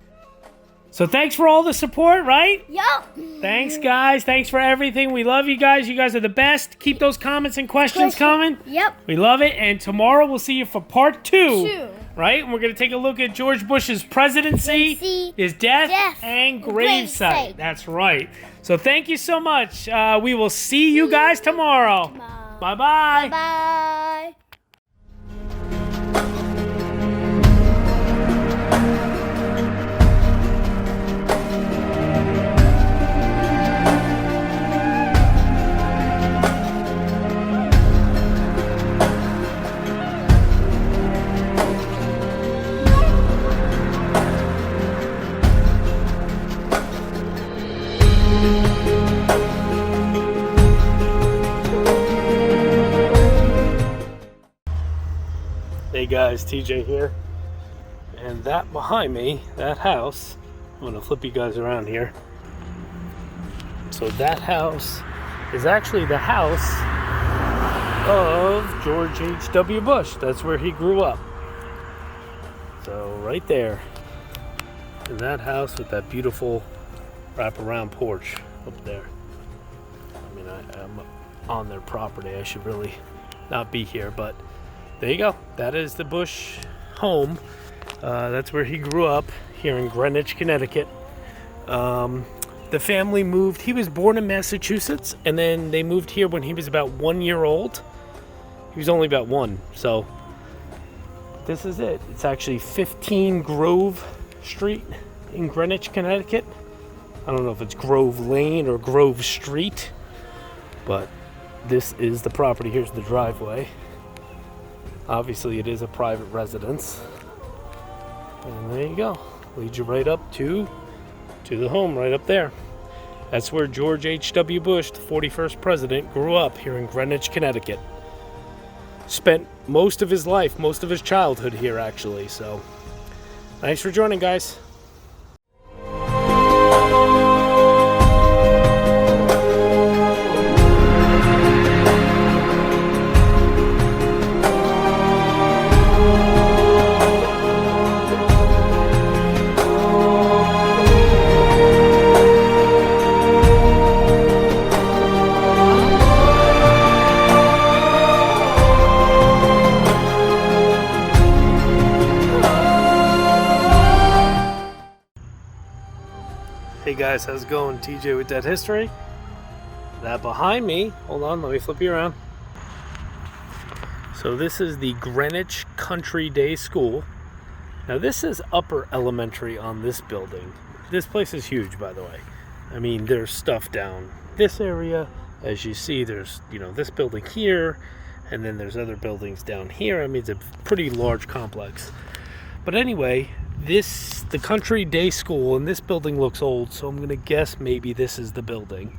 A: So thanks for all the support, right?
B: Yup.
A: Thanks, guys. Thanks for everything. We love you guys. You guys are the best. Keep those comments and questions coming.
B: Yep.
A: We love it. And tomorrow we'll see you for part 2. Right? And we're going to take a look at George Bush's presidency, his death and gravesite. That's right. So thank you so much. We will see you guys tomorrow. Bye-bye.
B: Bye.
A: Hey guys, TJ here. And that behind me, that house, I'm going to flip you guys around here. So that house is actually the house of George H.W. Bush. That's where he grew up. So right there, in that house with that beautiful wraparound porch up there. I mean, I'm on their property. I should really not be here, but there you go. That is the Bush home. That's where he grew up, here in Greenwich, Connecticut. The family moved. He was born in Massachusetts, and then they moved here when he was about 1 year old. He was only about 1, so this is it. It's actually 15 Grove Street in Greenwich, Connecticut. I don't know if it's Grove Lane or Grove Street, but this is the property. Here's the driveway. Obviously, it is a private residence. And there you go. Leads you right up to the home right up there. That's where George H.W. Bush, the 41st president, grew up here in Greenwich, Connecticut. Spent most of his life, most of his childhood here, actually. So, thanks for joining, guys. Hey guys, how's it going? TJ with Dead History. That behind me, hold on, let me flip you around. So this is the Greenwich Country Day School. Now this is upper elementary on this building. This place is huge, by the way. I mean, there's stuff down this area. As you see, there's, this building here, and then there's other buildings down here. I mean, it's a pretty large complex. But anyway, the Country Day School, and this building looks old, so I'm going to guess maybe this is the building.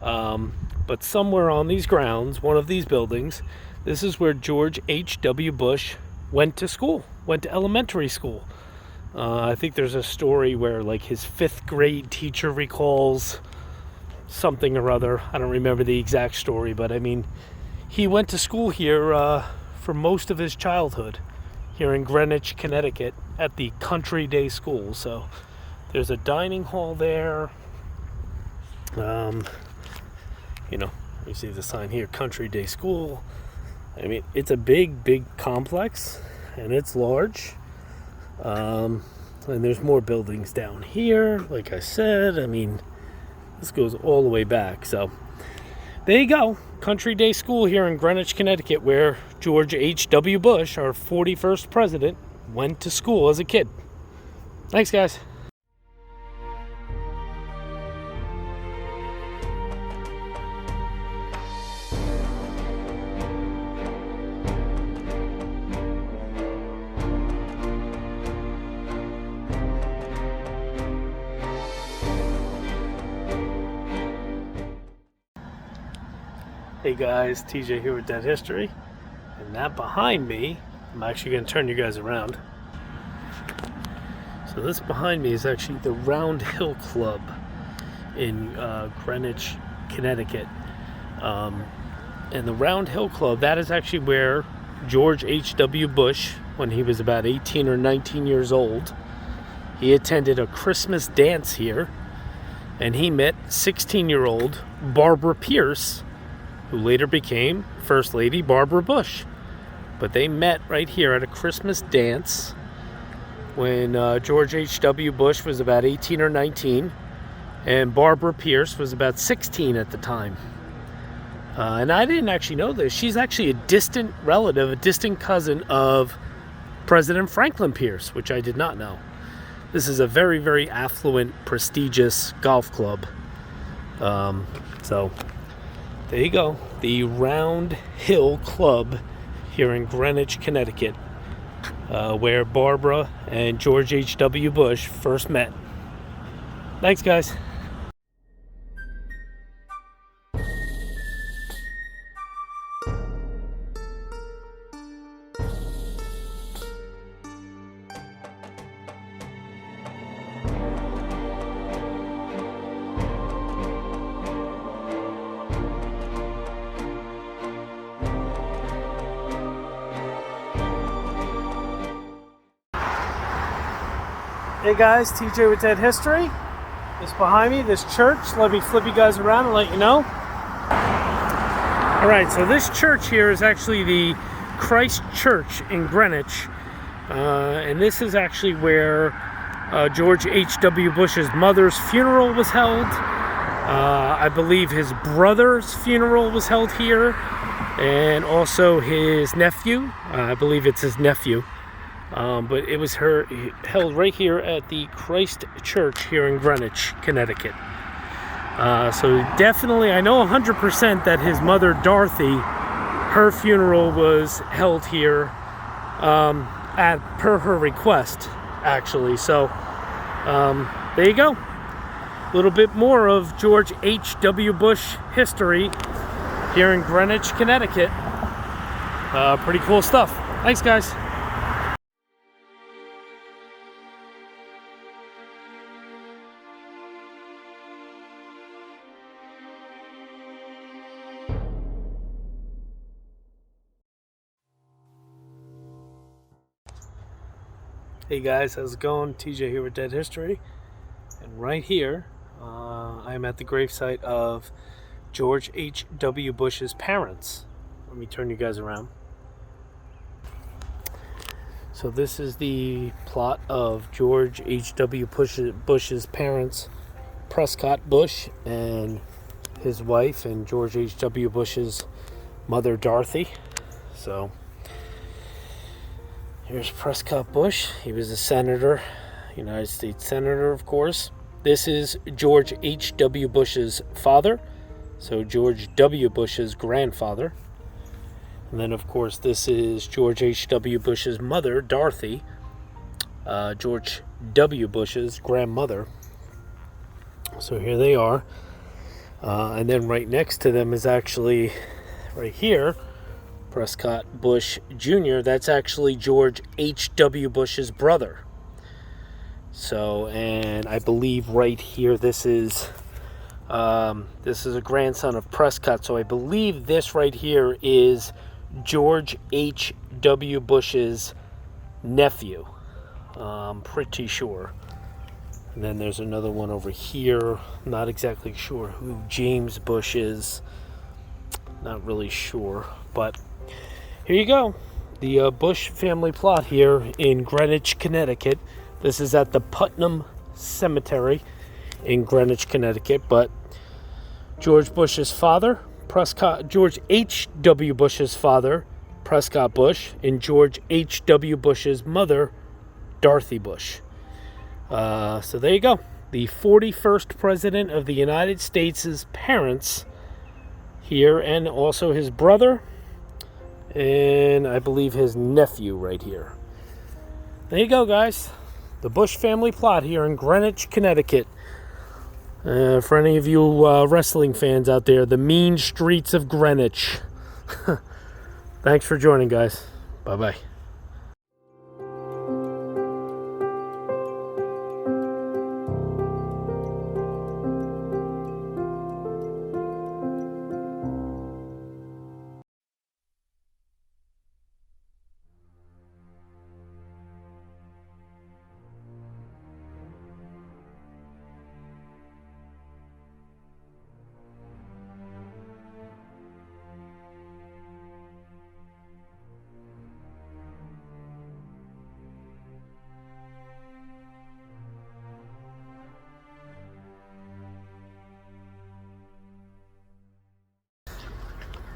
A: But somewhere on these grounds, one of these buildings, this is where George H.W. Bush went to school, went to elementary school. I think there's a story where like his 5th grade teacher recalls something or other. I don't remember the exact story, but I mean, he went to school here for most of his childhood, here in Greenwich, Connecticut, at the Country Day School. So there's a dining hall there. You see the sign here, Country Day School. I mean, it's a big complex, and it's large. And there's more buildings down here, like I said. I mean, this goes all the way back. So there you go. Country Day School here in Greenwich, Connecticut, where George H.W. Bush, our 41st president, went to school as a kid. Thanks, guys. Hey guys, TJ here with Dead History. And that behind me, I'm actually going to turn you guys around. So this behind me is actually the Round Hill Club in Greenwich, Connecticut. And the Round Hill Club, that is actually where George H.W. Bush, when he was about 18 or 19 years old, he attended a Christmas dance here, and he met 16-year-old Barbara Pierce, who later became First Lady Barbara Bush. But they met right here at a Christmas dance when George H.W. Bush was about 18 or 19, and Barbara Pierce was about 16 at the time. And I didn't actually know this. She's actually a distant relative, a distant cousin of President Franklin Pierce, which I did not know. This is a very, very affluent, prestigious golf club. So there you go. The Round Hill Club here in Greenwich, Connecticut, where Barbara and George H.W. Bush first met. Thanks, guys. Hey guys, TJ with Dead History. This behind me, this church, let me flip you guys around and let you know. Alright, so this church here is actually the Christ Church in Greenwich. And this is actually where George H.W. Bush's mother's funeral was held. I believe his brother's funeral was held here. And also his nephew. I believe it's his nephew. But it was held right here at the Christ Church here in Greenwich, Connecticut. So definitely, I know 100% that his mother, Dorothy, her funeral was held here per her request, actually. So there you go. A little bit more of George H.W. Bush history here in Greenwich, Connecticut. Pretty cool stuff. Thanks, guys. Hey guys, how's it going? TJ here with Dead History. And right here, I'm at the gravesite of George H.W. Bush's parents. Let me turn you guys around. So this is the plot of George H.W. Bush's parents, Prescott Bush and his wife, and George H.W. Bush's mother, Dorothy. So here's Prescott Bush. He was a senator, United States senator, of course. This is George H.W. Bush's father, so George W. Bush's grandfather. And then, of course, this is George H.W. Bush's mother, Dorothy, George W. Bush's grandmother. So here they are. And then right next to them is actually, right here, Prescott Bush Jr. That's actually George H.W. Bush's brother. So, and I believe right here, this is a grandson of Prescott. So I believe this right here is George H.W. Bush's nephew. I'm pretty sure. And then there's another one over here. I'm not exactly sure who James Bush is. Not really sure, but here you go. The Bush family plot here in Greenwich, Connecticut. This is at the Putnam Cemetery in Greenwich, Connecticut. But George Bush's father, George H.W. Bush's father, Prescott Bush, and George H.W. Bush's mother, Dorothy Bush. So there you go. The 41st president of the United States' parents here, and also his brother, and I believe his nephew right here. There you go, guys. The Bush family plot here in Greenwich, Connecticut. For any of you wrestling fans out there, the mean streets of Greenwich. Thanks for joining, guys. Bye-bye.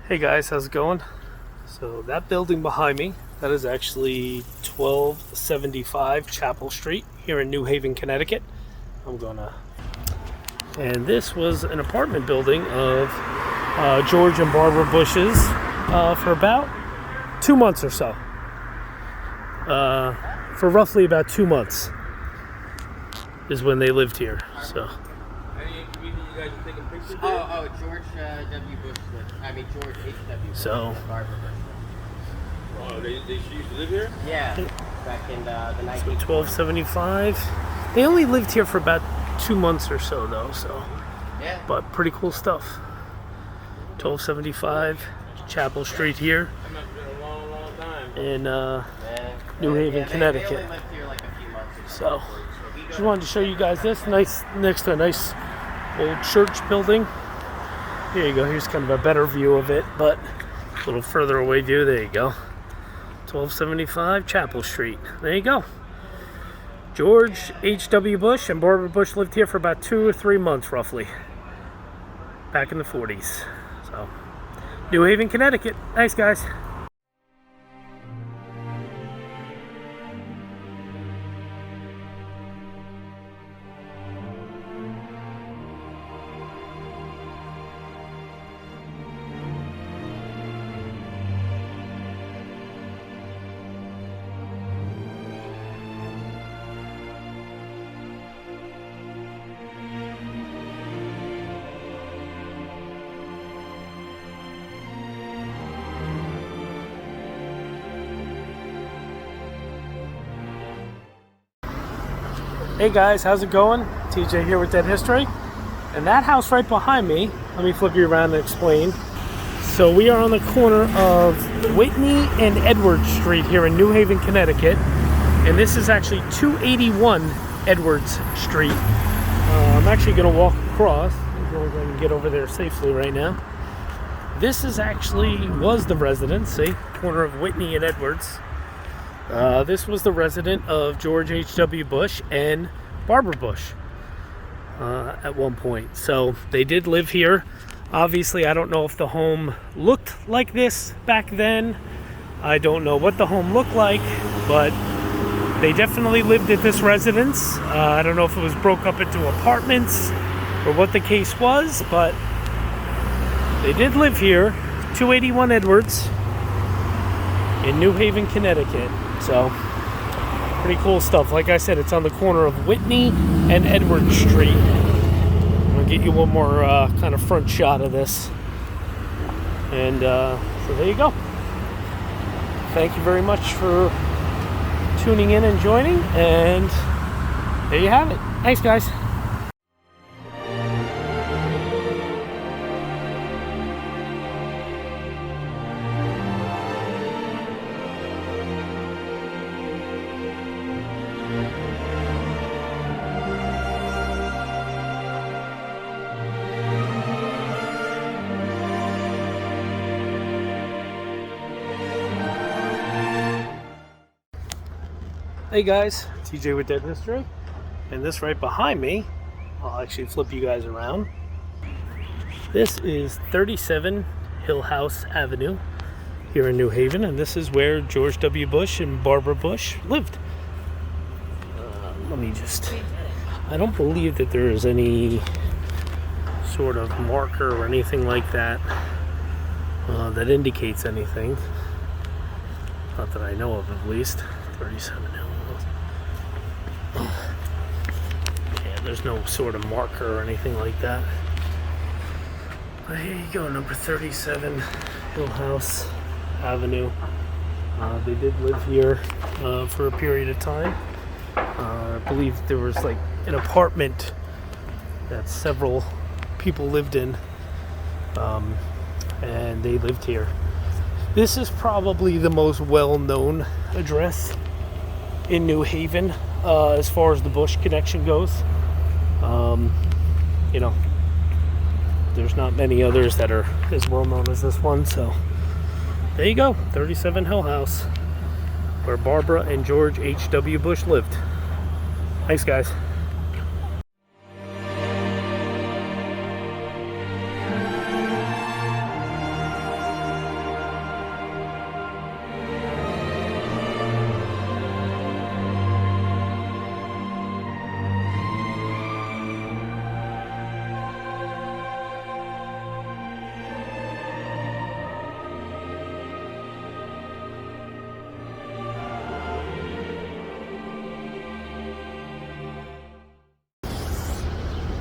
A: Hey guys, how's it going? So that building behind me, that is actually 1275 Chapel Street here in New Haven, Connecticut. And this was an apartment building of George and Barbara Bush's for about 2 months or so. For roughly about 2 months is when they lived here. So.
C: George W. Bush. George H.W. Bush.
A: So.
C: Barbara Bush.
D: Oh, they used to live here?
C: Yeah, back in the 19th.
A: So 1275. They only lived here for about 2 months or so, though. So.
C: Yeah.
A: But pretty cool stuff. 1275 Chapel Street here in New Haven, Connecticut.
C: They only lived here like a few months or
A: So, just wanted to show you guys this nice next to a nice old church building. Here you go. Here's kind of a better view of it, but a little further away view. There you go. 1275 Chapel Street. There you go. George H.W. Bush and Barbara Bush lived here for about 2 or 3 months, roughly, back in the 40s. So, New Haven, Connecticut. Thanks, guys. Hey guys, how's it going? TJ here with Dead History. And that house right behind me, let me flip you around and explain. So we are on the corner of Whitney and Edwards Street here in New Haven, Connecticut. And this is actually 281 Edwards Street. I'm actually going to walk across, as long as I can get over there safely right now. This was the residence, see, corner of Whitney and Edwards. This was the resident of George H.W. Bush and Barbara Bush at one point. So they did live here. Obviously, I don't know if the home looked like this back then. I don't know what the home looked like, but they definitely lived at this residence. I don't know if it was broke up into apartments or what the case was, but they did live here, 281 Edwards in New Haven, Connecticut. So, pretty cool stuff. Like I said, it's on the corner of Whitney and Edward Street. I'm going to get you one more kind of front shot of this. And so there you go. Thank you very much for tuning in and joining. And there you have it. Thanks, guys. Hey guys, TJ with Dead History, and this right behind me, I'll actually flip you guys around. This is 37 Hill House Avenue here in New Haven, and this is where George W. Bush and Barbara Bush lived. I don't believe that there is any sort of marker or anything like that that indicates anything. Not that I know of, at least. 37 Hill. Can't there's no sort of marker or anything like that. But here you go, number 37 Hillhouse Avenue. They did live here for a period of time. I believe there was like an apartment that several people lived in, and they lived here. This is probably the most well-known address in New Haven as far as the Bush connection goes. You know, there's not many others that are as well-known as this one, so there you go, 37 Hill House, where Barbara and George H.W. Bush lived. Thanks, guys.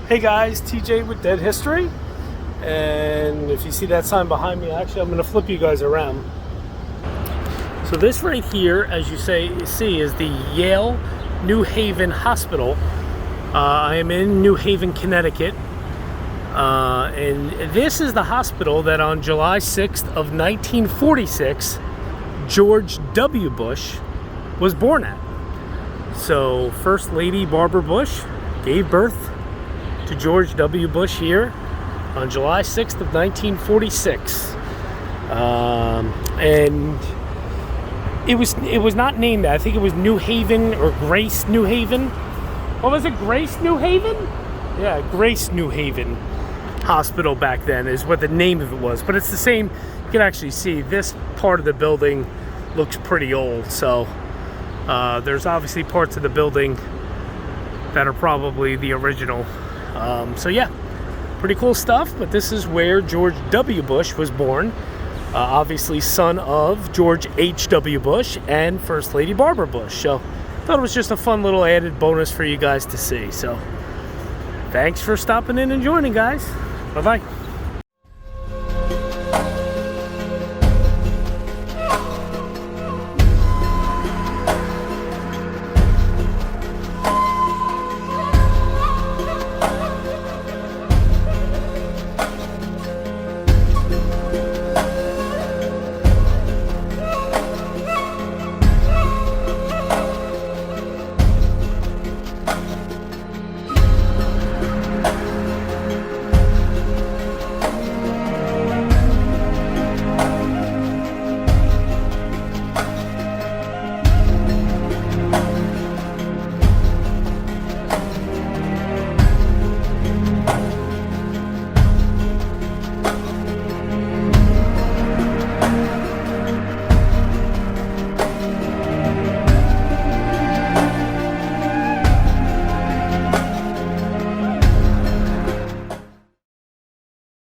A: Hey guys, TJ with Dead History, and if you see that sign behind me, actually I'm going to flip you guys around. So this right here, as you see, is the Yale New Haven Hospital. I am in New Haven, Connecticut, and this is the hospital that on July 6th of 1946, George W. Bush was born at. So First Lady Barbara Bush gave birth to George W. Bush here on July 6th of 1946. And it was not named that. I think it was New Haven or Grace New Haven. What was it? Grace New Haven? Yeah, Grace New Haven Hospital back then is what the name of it was. But it's the same. You can actually see this part of the building looks pretty old. So there's obviously parts of the building that are probably the original. So yeah, pretty cool stuff, but this is where George W. Bush was born, obviously son of George H.W. Bush and First Lady Barbara Bush. So thought it was just a fun little added bonus for you guys to see. So thanks for stopping in and joining, guys. Bye-bye.